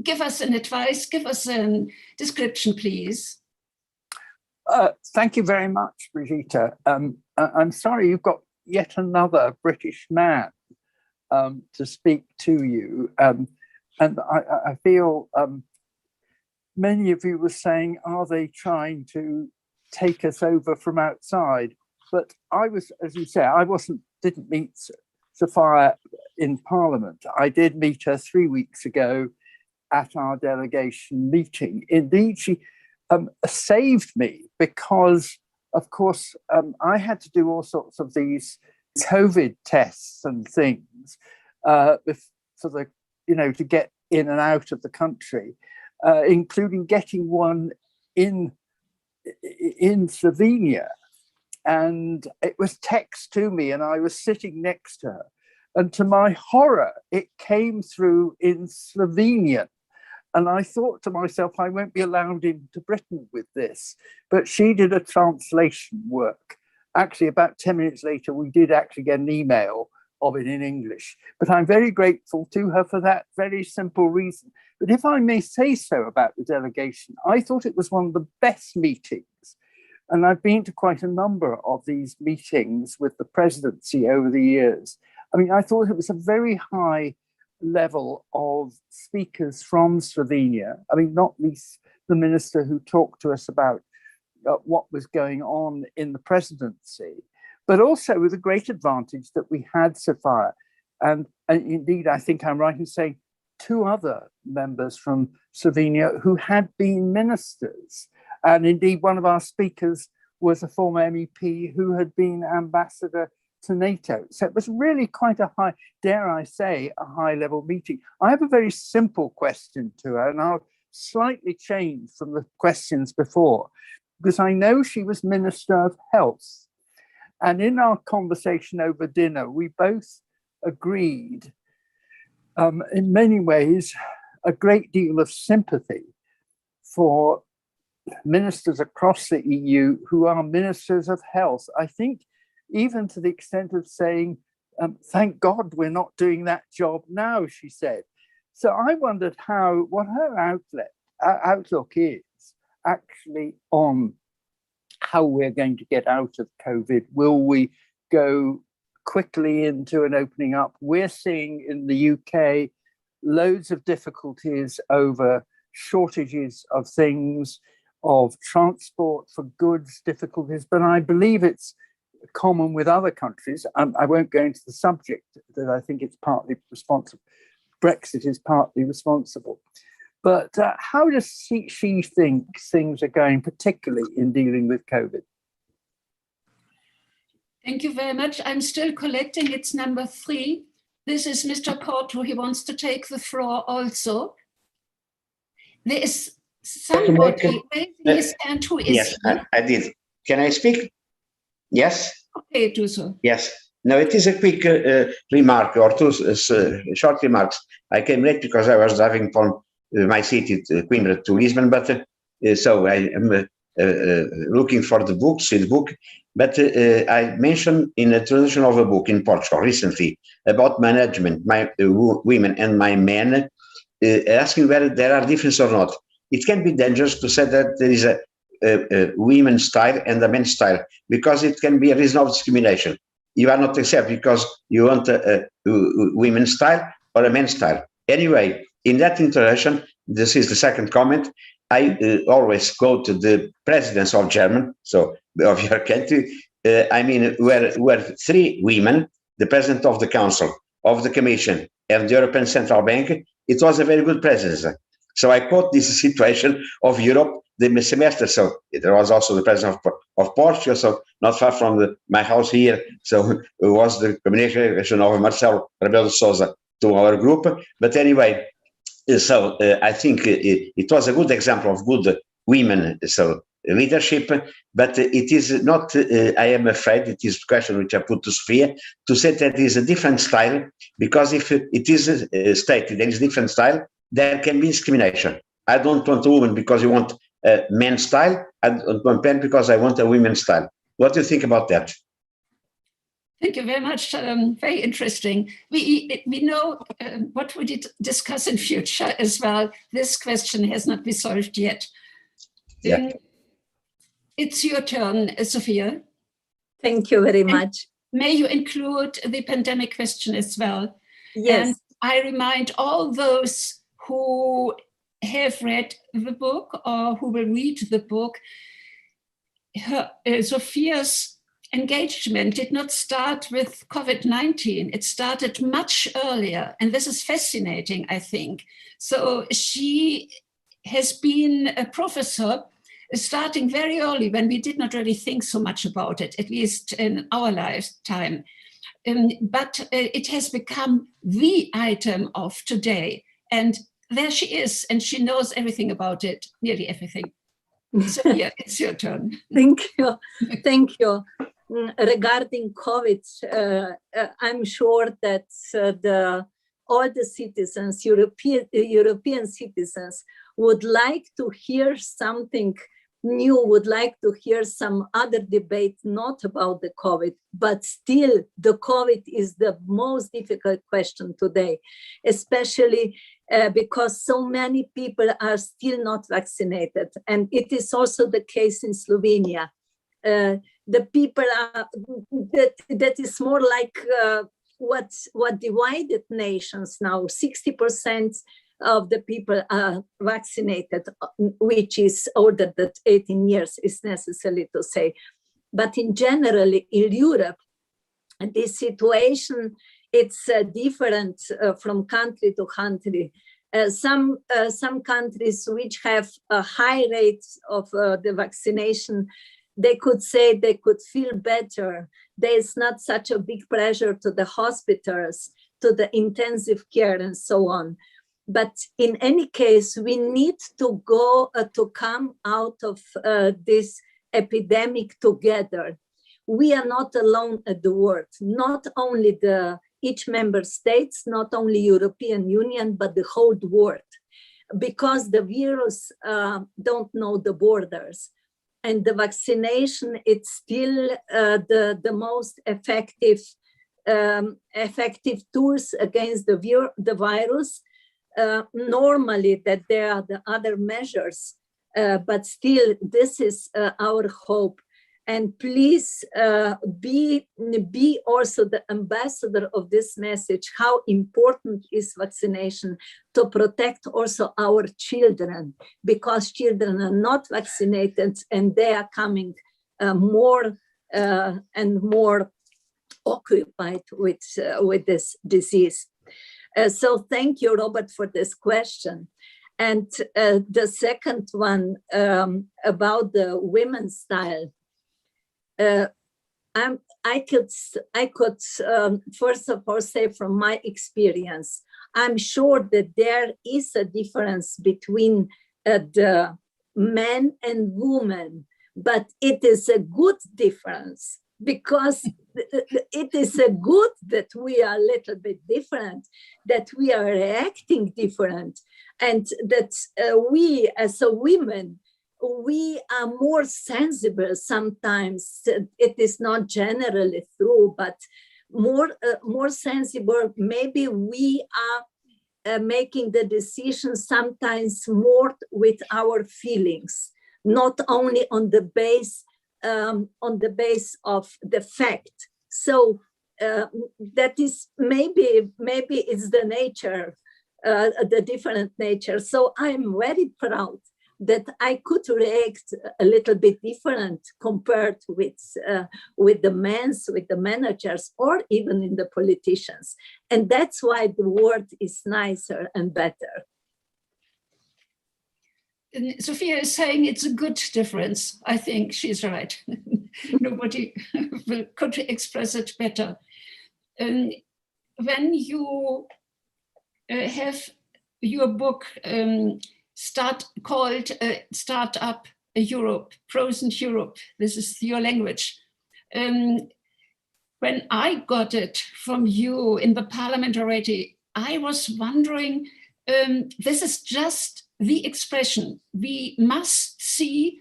Give us an advice, give us a description, please. Thank you very much, Brigitte. I'm sorry you've got yet another British man to speak to you. And I feel many of you were saying, are they trying to take us over from outside? But I was, as you say, didn't meet Zofija in Parliament. I did meet her 3 weeks ago at our delegation meeting. Indeed, she saved me because, of course, I had to do all sorts of these COVID tests and things for the, to get in and out of the country, including getting one in Slovenia. And it was text to me, and I was sitting next to her. And to my horror, it came through in Slovenian. And I thought to myself, I won't be allowed into Britain with this. But she did a translation work. Actually, about 10 minutes later, we did actually get an email of it in English. But I'm very grateful to her for that very simple reason. But if I may say so about the delegation, I thought it was one of the best meetings. And I've been to quite a number of these meetings with the presidency over the years. I mean, I thought it was a very high level of speakers from Slovenia. I mean, not least the minister who talked to us about what was going on in the presidency, but also with a great advantage that we had Zofija. And indeed, I think I'm right in saying 2 other members from Slovenia who had been ministers. And indeed, one of our speakers was a former MEP who had been ambassador to NATO. So it was really quite a high, dare I say, a high-level meeting. I have a very simple question to her, and I'll slightly change from the questions before, because I know she was Minister of Health. And in our conversation over dinner, we both agreed, in many ways, a great deal of sympathy for ministers across the EU who are ministers of health. I think even to the extent of saying, thank God we're not doing that job now, she said. So I wondered what her outlook is actually on how we're going to get out of COVID. Will we go quickly into an opening up? We're seeing in the UK loads of difficulties over shortages of things, of transport for goods, difficulties, but I believe it's common with other countries. I won't go into the subject that I think it's partly responsible. Brexit is partly responsible. But how does she think things are going, particularly in dealing with COVID? Thank you very much. I'm still collecting. It's number 3. This is Mr. Porto. He wants to take the floor also. There is somebody raising his hand. Who is Yes, I did. Can I speak? Yes? Okay, do so. Yes. No, it is a quick remark or 2 short remarks. I came late because I was driving from my city, Coimbra, to Lisbon, but so I am looking for the book. But I mentioned in a translation of a book in Portugal recently about management, my women and my men, asking whether there are differences or not. It can be dangerous to say that there is a women's style and a men's style, because it can be a reason of discrimination. You are not accepted because you want a women's style or a men's style. Anyway, in that interaction, this is the second comment. I always quote the presidents of Germany, so of your country. I mean, where 3 women, the president of the council, of the commission, and the European Central Bank, it was a very good presidency. So I quote this situation of Europe, the semester. So there was also the president of Portugal, so not far from my house here. So it was the communication of Marcelo Rebelo de Sousa to our group. But anyway, so I think it was a good example of good women, so leadership, but it is not, I am afraid, it is a question which I put to Zofija, to say that it is a different style, because if it is stated there is a different style, there can be discrimination. I don't want a woman because you want a men's style. I don't want men because I want a women's style. What do you think about that? Thank you very much. Very interesting. We know what we did discuss in future as well. This question has not been solved yet. Yeah. It's your turn, Zofija. Thank you very much. May you include the pandemic question as well. Yes. And I remind all those who have read the book or who will read the book, Zofija's engagement did not start with COVID-19. It started much earlier. And this is fascinating, I think. So she has been a professor starting very early when we did not really think so much about it, at least in our lifetime. But it has become the item of today. And there she is, and she knows everything about it, nearly everything. So yeah, it's your turn. Thank you. Thank you. Regarding COVID, I'm sure that all the citizens, European citizens, would like to hear something new, would like to hear some other debate, not about the COVID, but still the COVID is the most difficult question today, especially because so many people are still not vaccinated. And it is also the case in Slovenia. The people are, that is more like what divided nations now. 60% of the people are vaccinated, which is older than 18 years, is necessary to say. But in general, in Europe, this situation, it's different from country to country. Some countries which have a high rate of the vaccination, they could say they could feel better. There's not such a big pressure to the hospitals, to the intensive care and so on. But in any case, we need to go to come out of this epidemic together. We are not alone at the world, not only each member states, not only European Union, but the whole world, because the virus don't know the borders. And the vaccination, it's still the most effective tools against the virus. Normally that there are the other measures, but still this is our hope. And please be also the ambassador of this message, how important is vaccination to protect also our children, because children are not vaccinated and they are coming more and more occupied with this disease. So thank you, Robert, for this question. And the second one about the women's style. I could first of all say from my experience, I'm sure that there is a difference between the men and women, but it is a good difference, because it is a good that we are a little bit different, that we are reacting different, and that we as a women, we are more sensible sometimes. It is not generally true, but more sensible. Maybe we are making the decisions sometimes more with our feelings, not only on the base of the fact. So that is maybe it's the nature, the different nature. So I'm very proud that I could react a little bit different compared with the managers, or even in the politicians. And that's why the world is nicer and better. And Zofija is saying it's a good difference. I think she's right. Nobody could express it better. When you have your book called Start Up Europe, Frozen Europe, this is your language. When I got it from you in the parliament already, I was wondering this is just the expression. We must see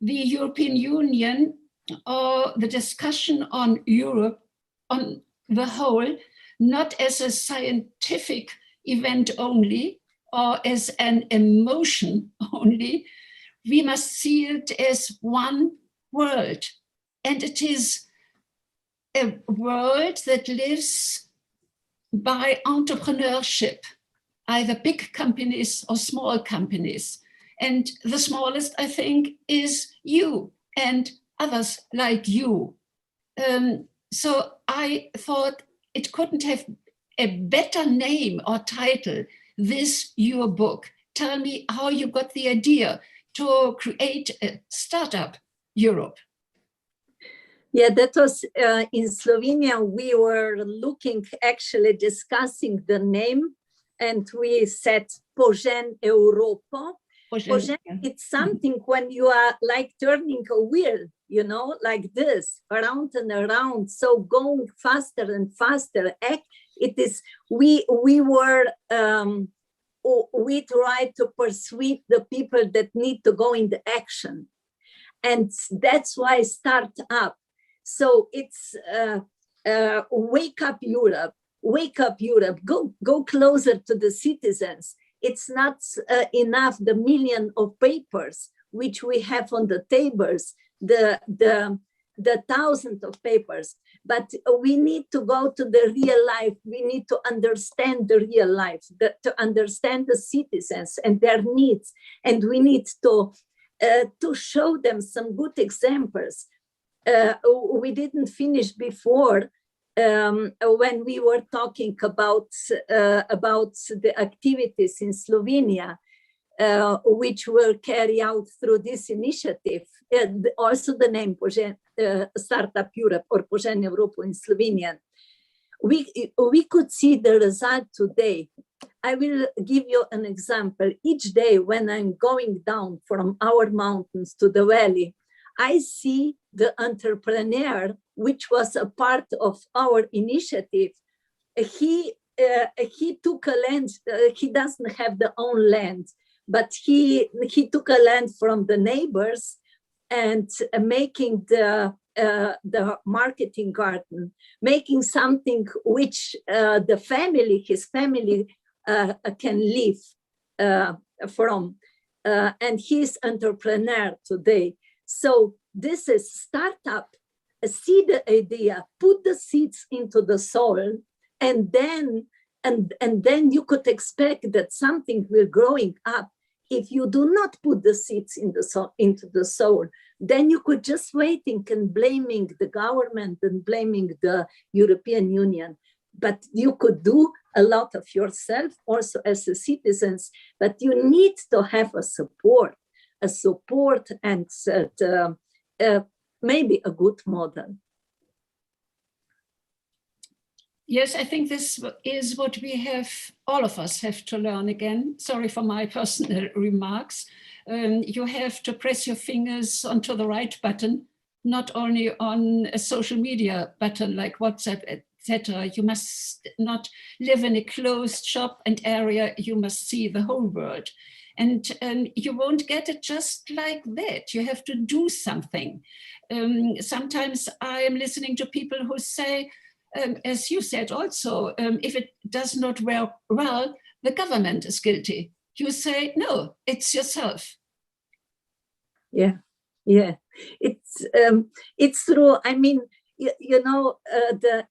the European Union or the discussion on Europe on the whole, not as a scientific event only or as an emotion only. We must see it as one world. And it is a world that lives by entrepreneurship, either big companies or small companies. And the smallest, I think, is you and others like you. So I thought it couldn't have a better name or title, this your book. Tell me how you got the idea to create a startup Europe. Yeah, that was in Slovenia. We were actually discussing the name, and we said Požen Europa. Požen, it's something when you are like turning a wheel, you know, like this, around and around, so going faster and faster. It is, we tried to persuade the people that need to go into action. And that's why start up. So it's wake up Europe, go closer to the citizens. It's not enough the million of papers which we have on the tables, the thousands of papers, but we need to go to the real life. We need to understand the real life, to understand the citizens and their needs. And we need to show them some good examples. We didn't finish before when we were talking about the activities in Slovenia, which will carry out through this initiative. Also the name Požen, Startup Europe or Požen Europa in Slovenian. We could see the result today. I will give you an example. Each day when I'm going down from our mountains to the valley, I see the entrepreneur, which was a part of our initiative. He took a land, he doesn't have the own land, but he took a land from the neighbors and making the marketing garden, making something which his family can live from. And he's entrepreneur today. So this is startup, see the idea, put the seeds into the soil, and then you could expect that something will growing up. If you do not put the seeds into the soil, then you could just waiting and blaming the government and blaming the European Union. But you could do a lot of yourself also as a citizens, but you need to have a support and maybe a good model. Yes, I think this is what we have, all of us have to learn again. Sorry for my personal remarks. You have to press your fingers onto the right button, not only on a social media button like WhatsApp, etc. You must not live in a closed shop and area. You must see the whole world. And you won't get it just like that. You have to do something. Sometimes I am listening to people who say, as you said also, if it does not work well, the government is guilty. You say, no, it's yourself. Yeah, it's true. I mean, you know,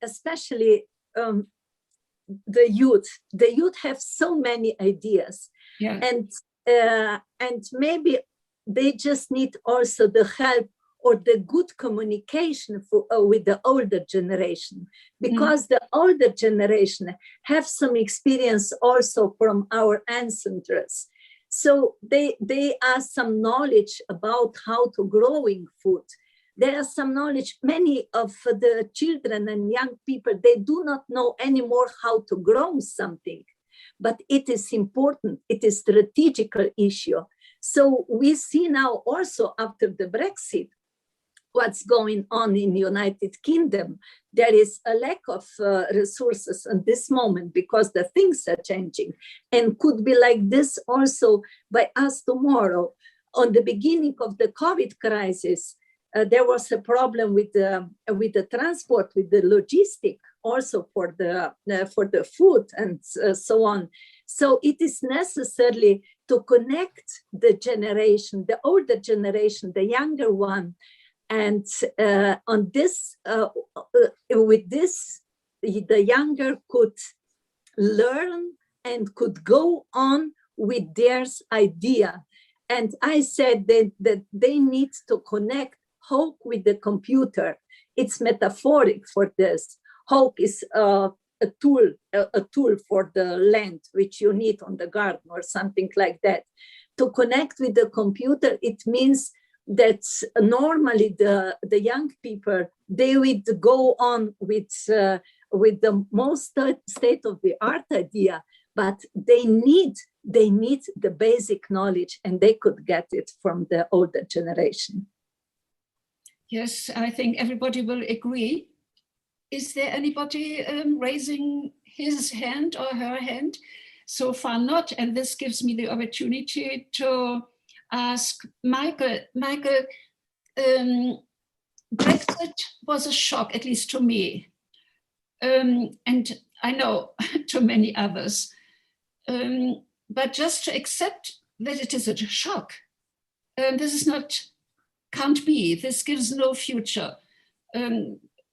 especially the youth have so many ideas, yeah. And maybe they just need also the help or the good communication with the older generation, because the older generation have some experience also from our ancestors. So they are some knowledge about how to growing food. There are some knowledge, many of the children and young people, they do not know anymore how to grow something, but it is important, it is a strategical issue. So we see now also after the Brexit, what's going on in the United Kingdom. There is a lack of resources at this moment because the things are changing, and could be like this also by us tomorrow. On the beginning of the COVID crisis, there was a problem with the transport, with the logistic, also for the food and so on. So it is necessarily to connect the generation, the older generation, the younger one, and on this, with this, the younger could learn and could go on with their idea. And I said that they need to connect hope with the computer. It's metaphoric for this. Hope is a tool for the land, which you need on the garden or something like that. To connect with the computer, it means that normally the young people, they would go on with the most state-of-the-art idea, but they need the basic knowledge, and they could get it from the older generation. Yes, I think everybody will agree. Is there anybody raising his hand or her hand? So far not, and this gives me the opportunity to ask Michael. Michael, Brexit was a shock, at least to me, and I know to many others. But just to accept that it is a shock, this is not, can't be, this gives no future.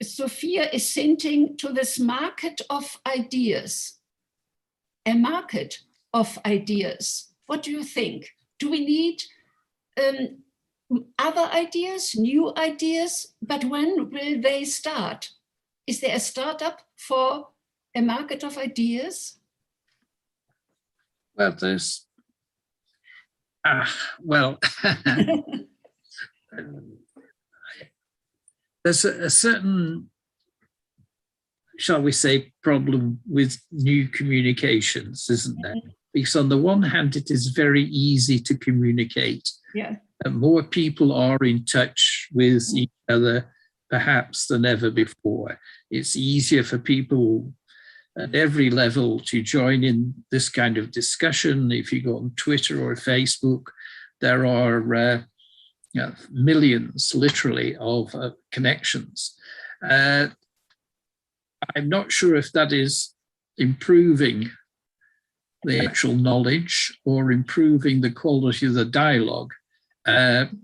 Zofija is hinting to this market of ideas, a market of ideas. What do you think? Do we need other ideas, new ideas? But when will they start? Is there a startup for a market of ideas? Well, there's, there's a certain, shall we say, problem with new communications, isn't there? Because on the one hand, it is very easy to communicate. Yeah. And more people are in touch with each other, perhaps, than ever before. It's easier for people at every level to join in this kind of discussion. If you go on Twitter or Facebook, there are millions, literally, of connections. I'm not sure if that is improving the actual knowledge or improving the quality of the dialogue. Tend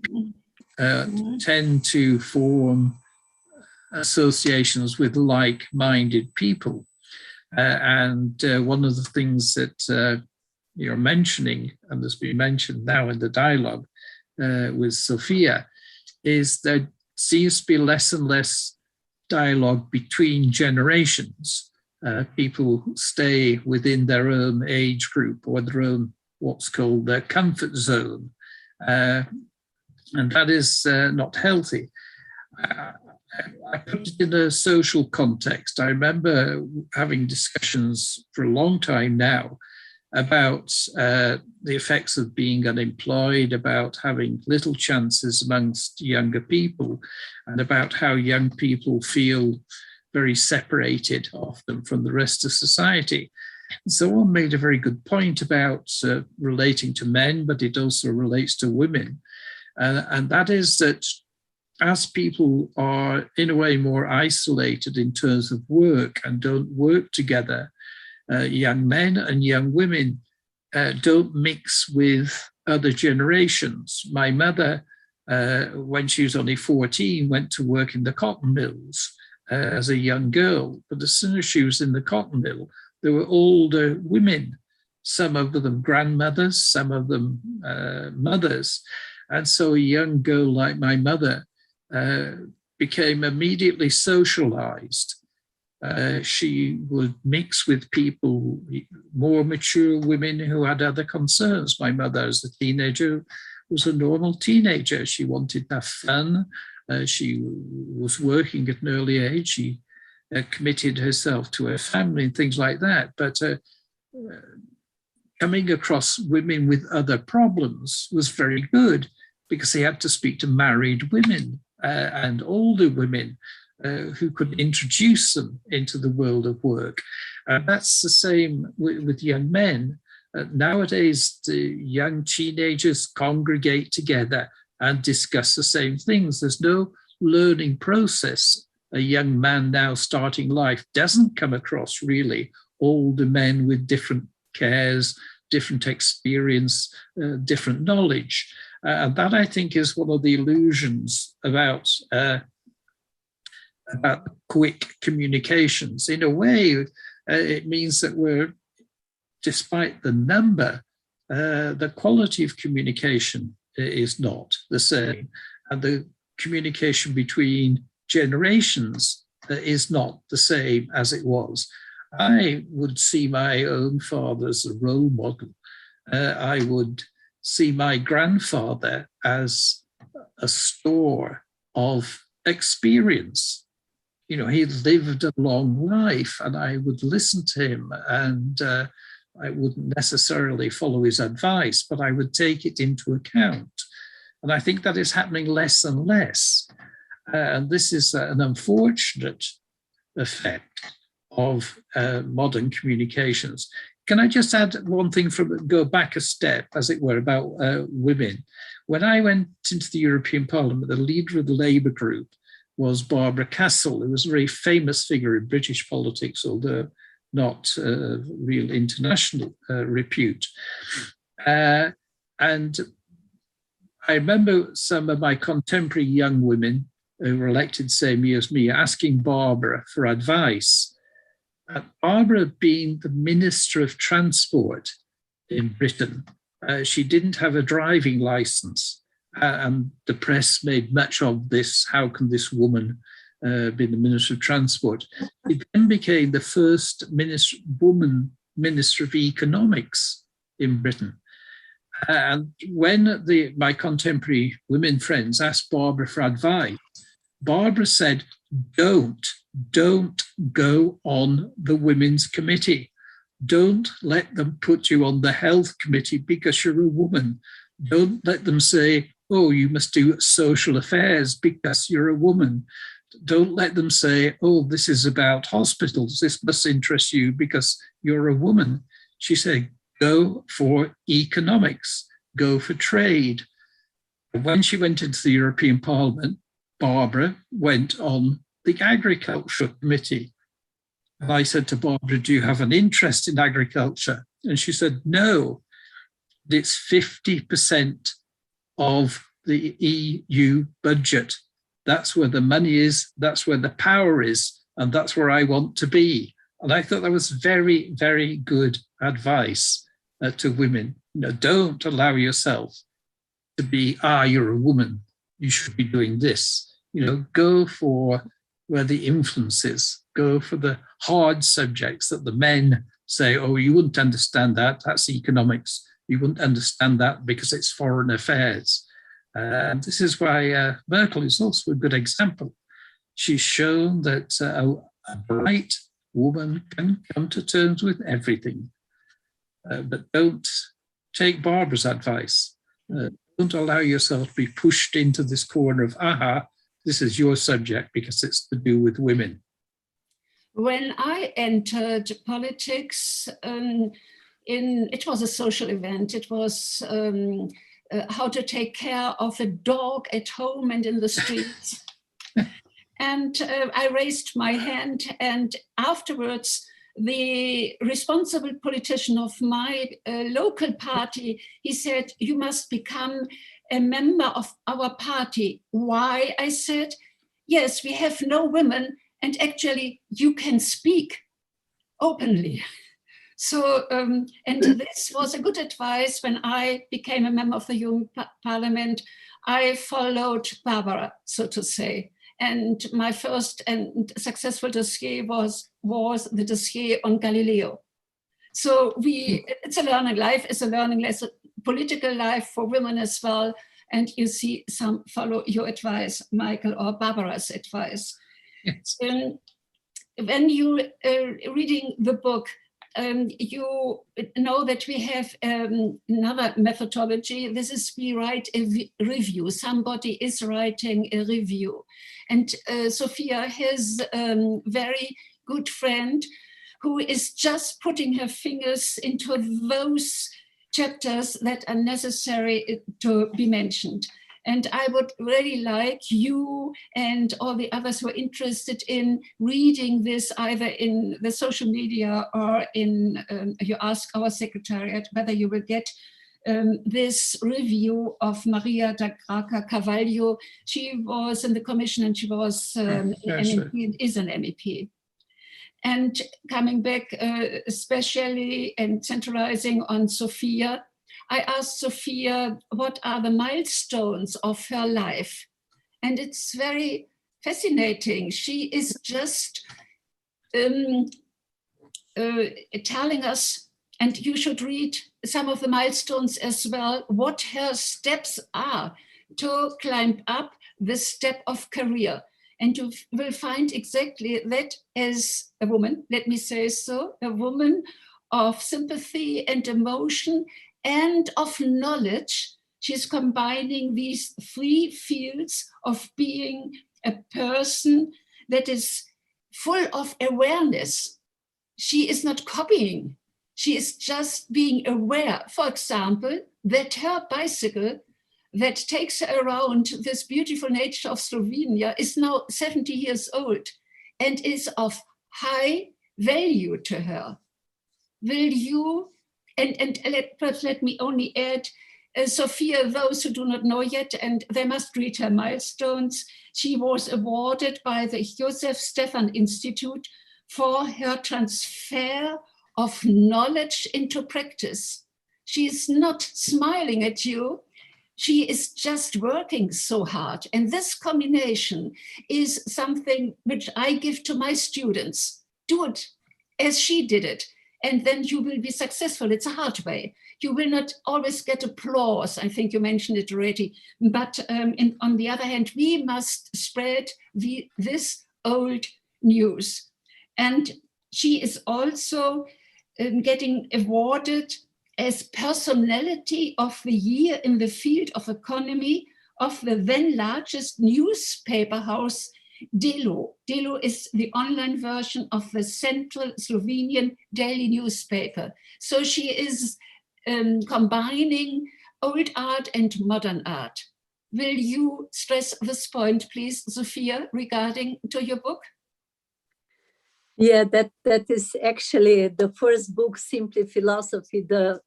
to form associations with like-minded people. And one of the things that you're mentioning, and has been mentioned now in the dialogue with Zofija, is there seems to be less and less dialogue between generations. People stay within their own age group or their own what's called their comfort zone. And that is not healthy. I put it in a social context. I remember having discussions for a long time now about the effects of being unemployed, about having little chances amongst younger people, and about how young people feel very separated often from the rest of society. And someone made a very good point about relating to men, but it also relates to women. And that is that as people are in a way more isolated in terms of work and don't work together, young men and young women don't mix with other generations. My mother, when she was only 14, went to work in the cotton mills as a young girl. But as soon as she was in the cotton mill, there were older women, some of them grandmothers, some of them mothers. And so a young girl like my mother became immediately socialized. She would mix with people, more mature women who had other concerns. My mother, as a teenager, was a normal teenager. She wanted to have fun. She was working at an early age. She committed herself to her family and things like that. But coming across women with other problems was very good, because they had to speak to married women. and older women who could introduce them into the world of work. And that's the same with young men. Nowadays, the young teenagers congregate together and discuss the same things. There's no learning process. A young man now starting life doesn't come across really older men with different cares, different experience, different knowledge. And that, I think, is one of the illusions about quick communications. In a way, it means that we're, despite the number, the quality of communication is not the same. And the communication between generations is not the same as it was. I would see my own father as a role model. I would see my grandfather as a store of experience. You know, he lived a long life, and I would listen to him, and I wouldn't necessarily follow his advice, but I would take it into account. And I think that is happening less and less. And this is an unfortunate effect of modern communications. Can I just add one thing, go back a step, as it were, about women? When I went into the European Parliament, the leader of the Labour group was Barbara Castle, who was a very famous figure in British politics, although not real international repute. And I remember some of my contemporary young women who were elected same year as me asking Barbara for advice. Barbara being the Minister of Transport in Britain, she didn't have a driving license, and the press made much of this. How can this woman be the Minister of Transport? She then became the first woman Minister of Economics in Britain. And when my contemporary women friends asked Barbara for advice, Barbara said, don't go on the Women's Committee. Don't let them put you on the Health Committee because you're a woman. Don't let them say, oh, you must do social affairs because you're a woman. Don't let them say, oh, this is about hospitals. This must interest you because you're a woman. She said, go for economics, go for trade. When she went into the European Parliament, Barbara went on the Agriculture Committee. And I said to Barbara, do you have an interest in agriculture? And she said, no, it's 50% of the EU budget. That's where the money is, that's where the power is, and that's where I want to be. And I thought that was very, very good advice to women. You know, don't allow yourself to be, you're a woman, you should be doing this. You know, go for where the influence is, go for the hard subjects that the men say, oh, you wouldn't understand that, that's economics. You wouldn't understand that because it's foreign affairs. And this is why Merkel is also a good example. She's shown that a bright woman can come to terms with everything. But don't take Barbara's advice. Don't allow yourself to be pushed into this corner of, this is your subject because it's to do with women. When I entered politics, it was a social event. It was how to take care of a dog at home and in the streets. And I raised my hand, and afterwards, the responsible politician of my local party, he said, you must become a member of our party. Why? I said, yes, we have no women, and actually you can speak openly. So, and this was a good advice when I became a member of the Young Parliament. I followed Barbara, so to say. And my first and successful dossier was the dossier on Galileo. So it's a learning life, it's a learning lesson, political life for women as well. And you see some follow your advice, Michael, or Barbara's advice. Yes. When you reading the book, you know that we have another methodology. This is we write a review. Somebody is writing a review. And Zofija has a very good friend who is just putting her fingers into those chapters that are necessary to be mentioned. And I would really like you and all the others who are interested in reading this either in the social media or in, you ask our secretariat whether you will get this review of Maria da Graca Carvalho. She was in the commission and she was an MEP and is an MEP. And coming back especially and centralizing on Zofija, I asked Zofija what are the milestones of her life. And it's very fascinating. She is just telling us, and you should read some of the milestones as well, what her steps are to climb up the step of career. And you will find exactly that as a woman, let me say so, a woman of sympathy and emotion and of knowledge. She's combining these three fields of being a person that is full of awareness. She is not copying. She is just being aware, for example, that her bicycle that takes her around this beautiful nature of Slovenia is now 70 years old and is of high value to her. Will you, and let me only add, Zofija, those who do not know yet, and they must read her milestones, she was awarded by the Josef Stefan Institute for her transfer of knowledge into practice. She is not smiling at you. She is just working so hard. And this combination is something which I give to my students. Do it as she did it. And then you will be successful. It's a hard way. You will not always get applause. I think you mentioned it already. But on the other hand, we must spread this old news. And she is also getting awarded as Personality of the Year in the field of economy of the then largest newspaper house, Delo. Delo is the online version of the central Slovenian daily newspaper. So she is combining old art and modern art. Will you stress this point, please, Zofija, regarding to your book? Yeah, that is actually the first book, Simply Philosophy, the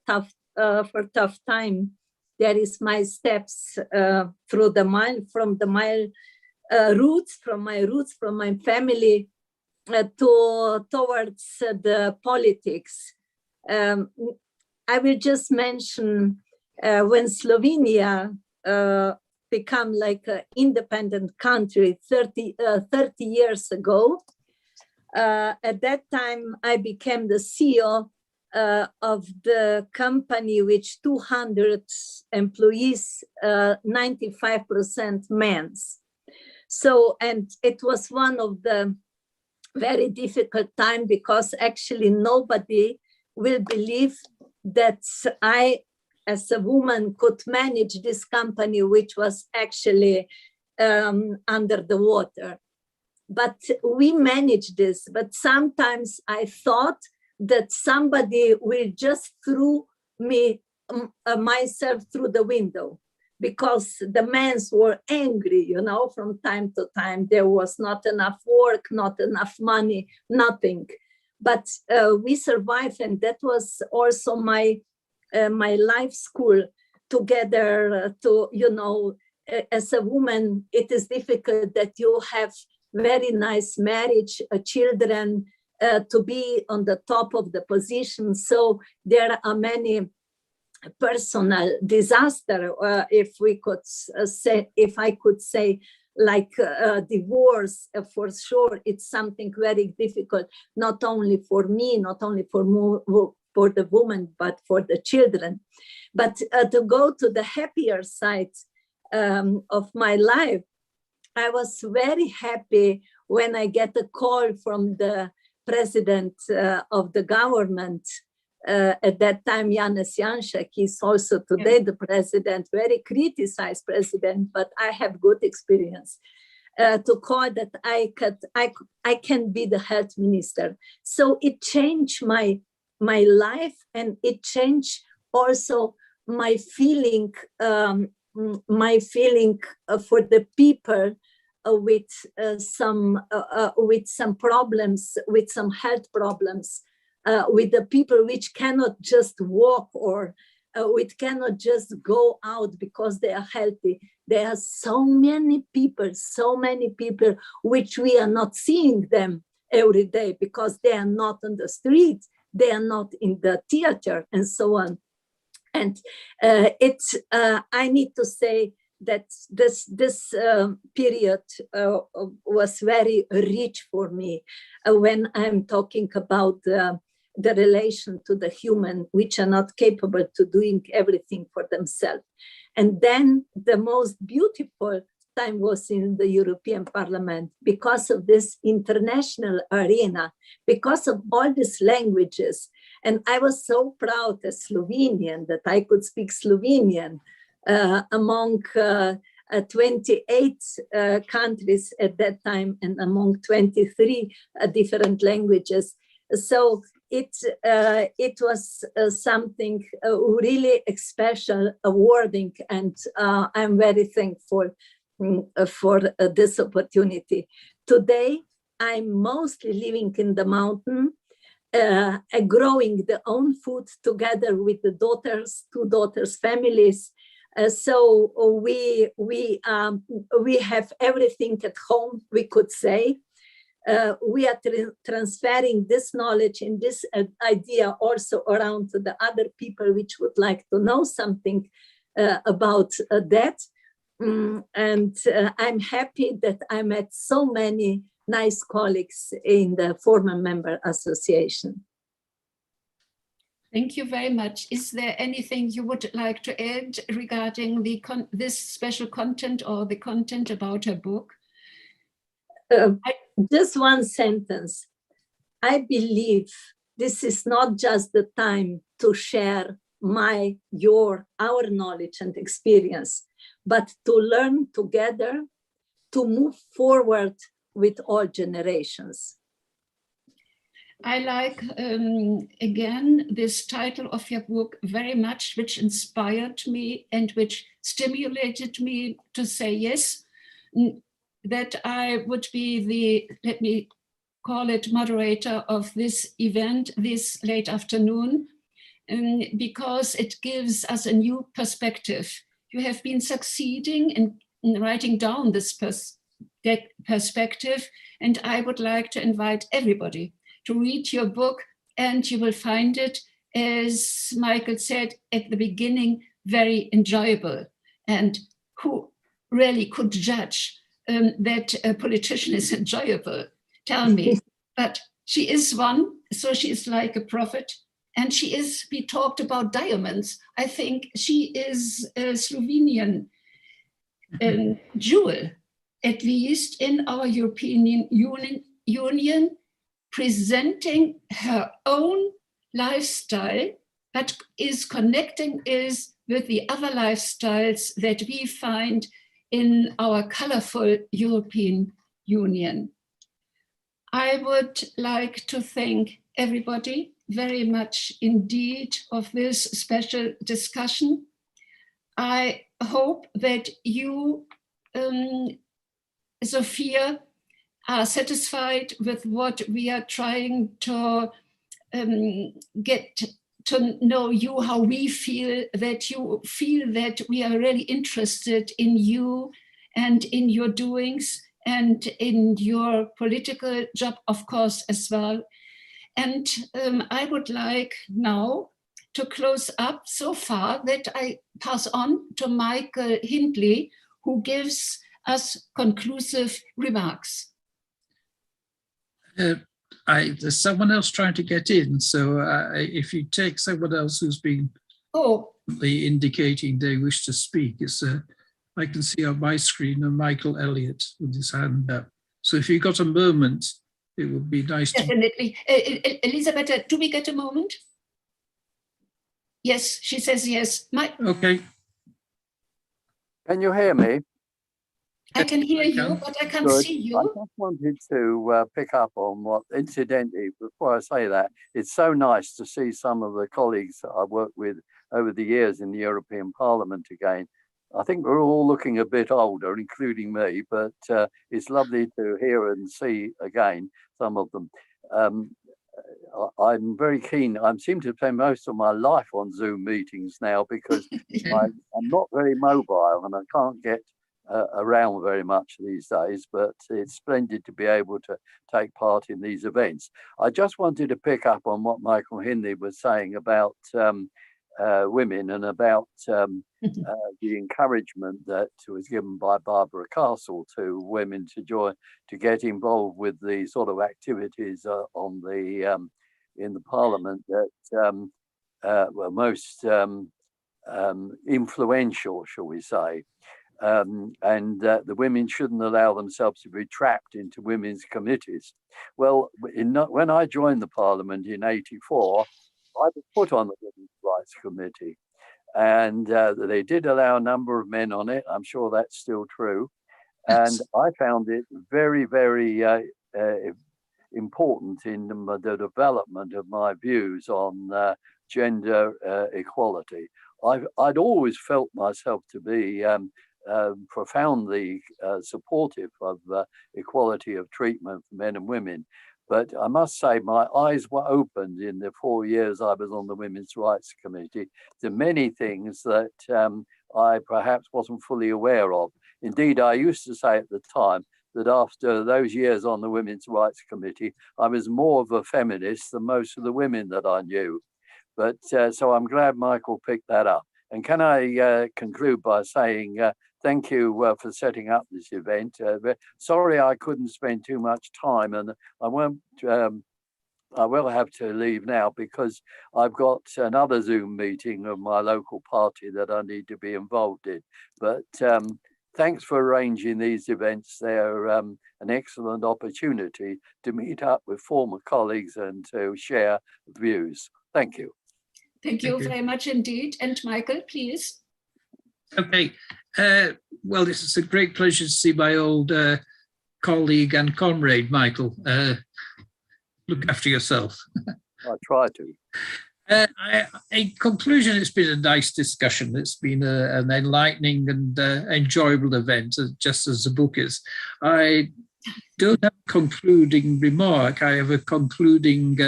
for tough time. There is my steps through the mile, from my roots, from my family towards the politics. I will just mention when Slovenia became like an independent country 30 years ago. At that time, I became the CEO of the company with 200 employees, 95% men. So, and it was one of the very difficult time because actually nobody will believe that I, as a woman, could manage this company, which was actually under the water. But we managed this. But sometimes I thought that somebody will just throw me myself through the window, because the men were angry, you know, from time to time. There was not enough work, not enough money, nothing. But we survived, and that was also my life school together. To, you know, as a woman, it is difficult that you have very nice marriage, children, to be on the top of the position. So there are many personal disaster, if we could say, if I could say, like divorce, for sure, it's something very difficult, not only for me, not only for the woman, but for the children. But to go to the happier side of my life, I was very happy when I get a call from the president of the government at that time, Janez Janša, he's also today the president, very criticized president, but I have good experience to call that I can be the health minister. So it changed my life, and it changed also my feeling for the people with some problems, with some health problems, with the people which cannot just walk or which cannot just go out because they are healthy. There are so many people which we are not seeing them every day because they are not on the street, they are not in the theater, and so on. And I need to say that this period was very rich for me when I'm talking about the relation to the human, which are not capable to doing everything for themselves. And then the most beautiful time was in the European Parliament because of this international arena, because of all these languages. And I was so proud as Slovenian that I could speak Slovenian among 28 countries at that time and among 23 different languages. So it was something really special, awarding, and I'm very thankful for this opportunity. Today, I'm mostly living in the mountain, growing the own food together with the two daughters' families. So we have everything at home, we could say. We are transferring this knowledge and this idea also around to the other people which would like to know something about that. And I'm happy that I met so many nice colleagues in the former member association. Thank you very much. Is there anything you would like to add regarding this special content or the content about her book? Just one sentence. I believe this is not just the time to share our knowledge and experience, but to learn together, to move forward with all generations. I like, again, this title of your book very much, which inspired me and which stimulated me to say yes, that I would be the, let me call it, moderator of this event this late afternoon, because it gives us a new perspective. You have been succeeding in writing down this perspective, and I would like to invite everybody to read your book, and you will find it, as Michael said at the beginning, very enjoyable. And who really could judge that a politician is enjoyable? Tell me. But she is one, so she is like a prophet. And we talked about diamonds. I think she is a Slovenian jewel, at least in our European Union, presenting her own lifestyle, but is connecting with the other lifestyles that we find in our colorful European Union. I would like to thank everybody very much indeed of this special discussion. I hope that you, Zofija, are satisfied with what we are trying to get to know you, how we feel, that you feel that we are really interested in you and in your doings and in your political job, of course, as well. And I would like now to close up so far that I pass on to Michael Hindley, who gives us conclusive remarks. There's someone else trying to get in, so if you take someone else who's been indicating they wish to speak, I can see on my screen a Michael Elliott with his hand up. So if you've got a moment it would be nice to. Definitely. Elisabetta, do we get a moment? Yes, she says yes. Okay. Can you hear me? I can hear I you, can. but I can't Good. see I you. just wanted to pick up on what, incidentally, before I say that, it's so nice to see some of the colleagues that I've worked with over the years in the European Parliament again. I think we're all looking a bit older, including me, but it's lovely to hear and see again some of them. I'm very keen. I seem to spend most of my life on Zoom meetings now because I'm not very mobile and I can't get around very much these days, but it's splendid to be able to take part in these events. I just wanted to pick up on what Michael Hindley was saying about women and about the encouragement that was given by Barbara Castle to women to join, to get involved with the sort of activities on the in the Parliament that were most influential, shall we say. And the women shouldn't allow themselves to be trapped into women's committees. Well, when I joined the Parliament in '84, I was put on the Women's Rights Committee, and they did allow a number of men on it. I'm sure that's still true. And I found it very, very important in the development of my views on gender equality. I'd always felt myself to be profoundly supportive of equality of treatment for men and women. But I must say my eyes were opened in the 4 years I was on the Women's Rights Committee to many things that I perhaps wasn't fully aware of. Indeed, I used to say at the time that after those years on the Women's Rights Committee, I was more of a feminist than most of the women that I knew. But so I'm glad Michael picked that up. And can I conclude by saying thank you for setting up this event. Sorry I couldn't spend too much time, and I will have to leave now because I've got another Zoom meeting of my local party that I need to be involved in. But thanks for arranging these events. They're an excellent opportunity to meet up with former colleagues and to share views. Thank you. Thank you very much indeed. And Michael, please. Okay. Well, it's a great pleasure to see my old colleague and comrade, Michael. Look after yourself. I try to. In conclusion, it's been a nice discussion. It's been an enlightening and enjoyable event, just as the book is. I don't have a concluding remark. I have a concluding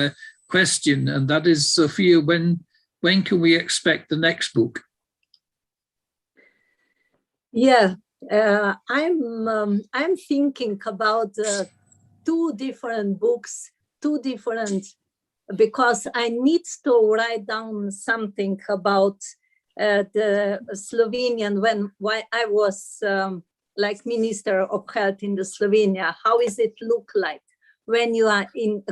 question, and that is, Zofija, when can we expect the next book? Yeah, I'm thinking about 2 different books, because I need to write down something about the Slovenian why I was like Minister of Health in the Slovenia. How is it look like when you are in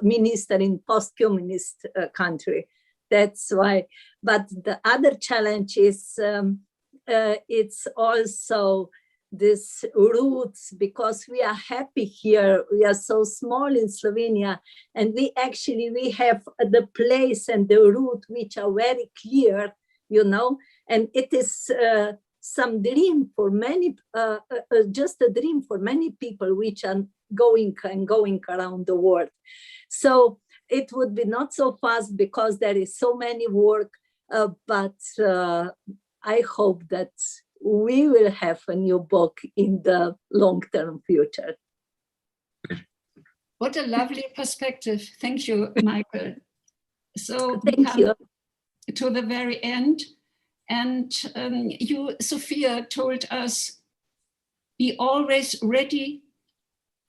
minister in post-communist country? That's why. But the other challenge is it's also this roots, because we are happy here. We are so small in Slovenia, and we have the place and the root which are very clear, and it is some dream for many, just a dream for many people which are going around the world. So it would be not so fast because there is so many work, but I hope that we will have a new book in the long-term future. What a lovely perspective. Thank you, Michael. So thank you. To the very end. And you, Zofija, told us, be always ready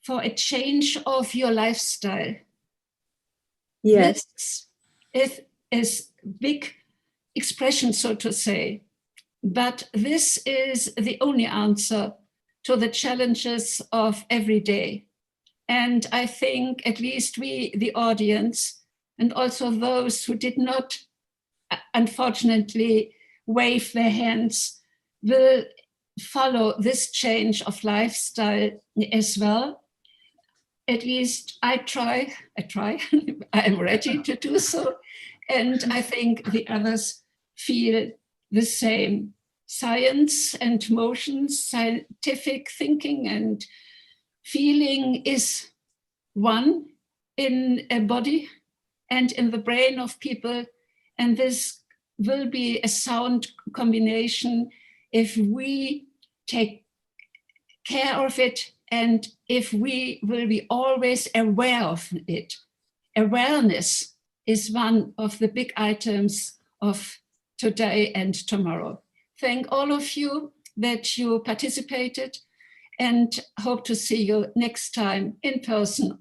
for a change of your lifestyle. Yes. This is big expression, so to say, but this is the only answer to the challenges of every day. And I think at least we, the audience, and also those who did not, unfortunately, wave their hands, will follow this change of lifestyle as well. at least I try, I'm ready to do so. And I think the others feel the same. Science and motions, scientific thinking and feeling is one in a body and in the brain of people. And this will be a sound combination if we take care of it and if we will be always aware of it. Awareness is one of the big items of today and tomorrow. Thank all of you that you participated and hope to see you next time in person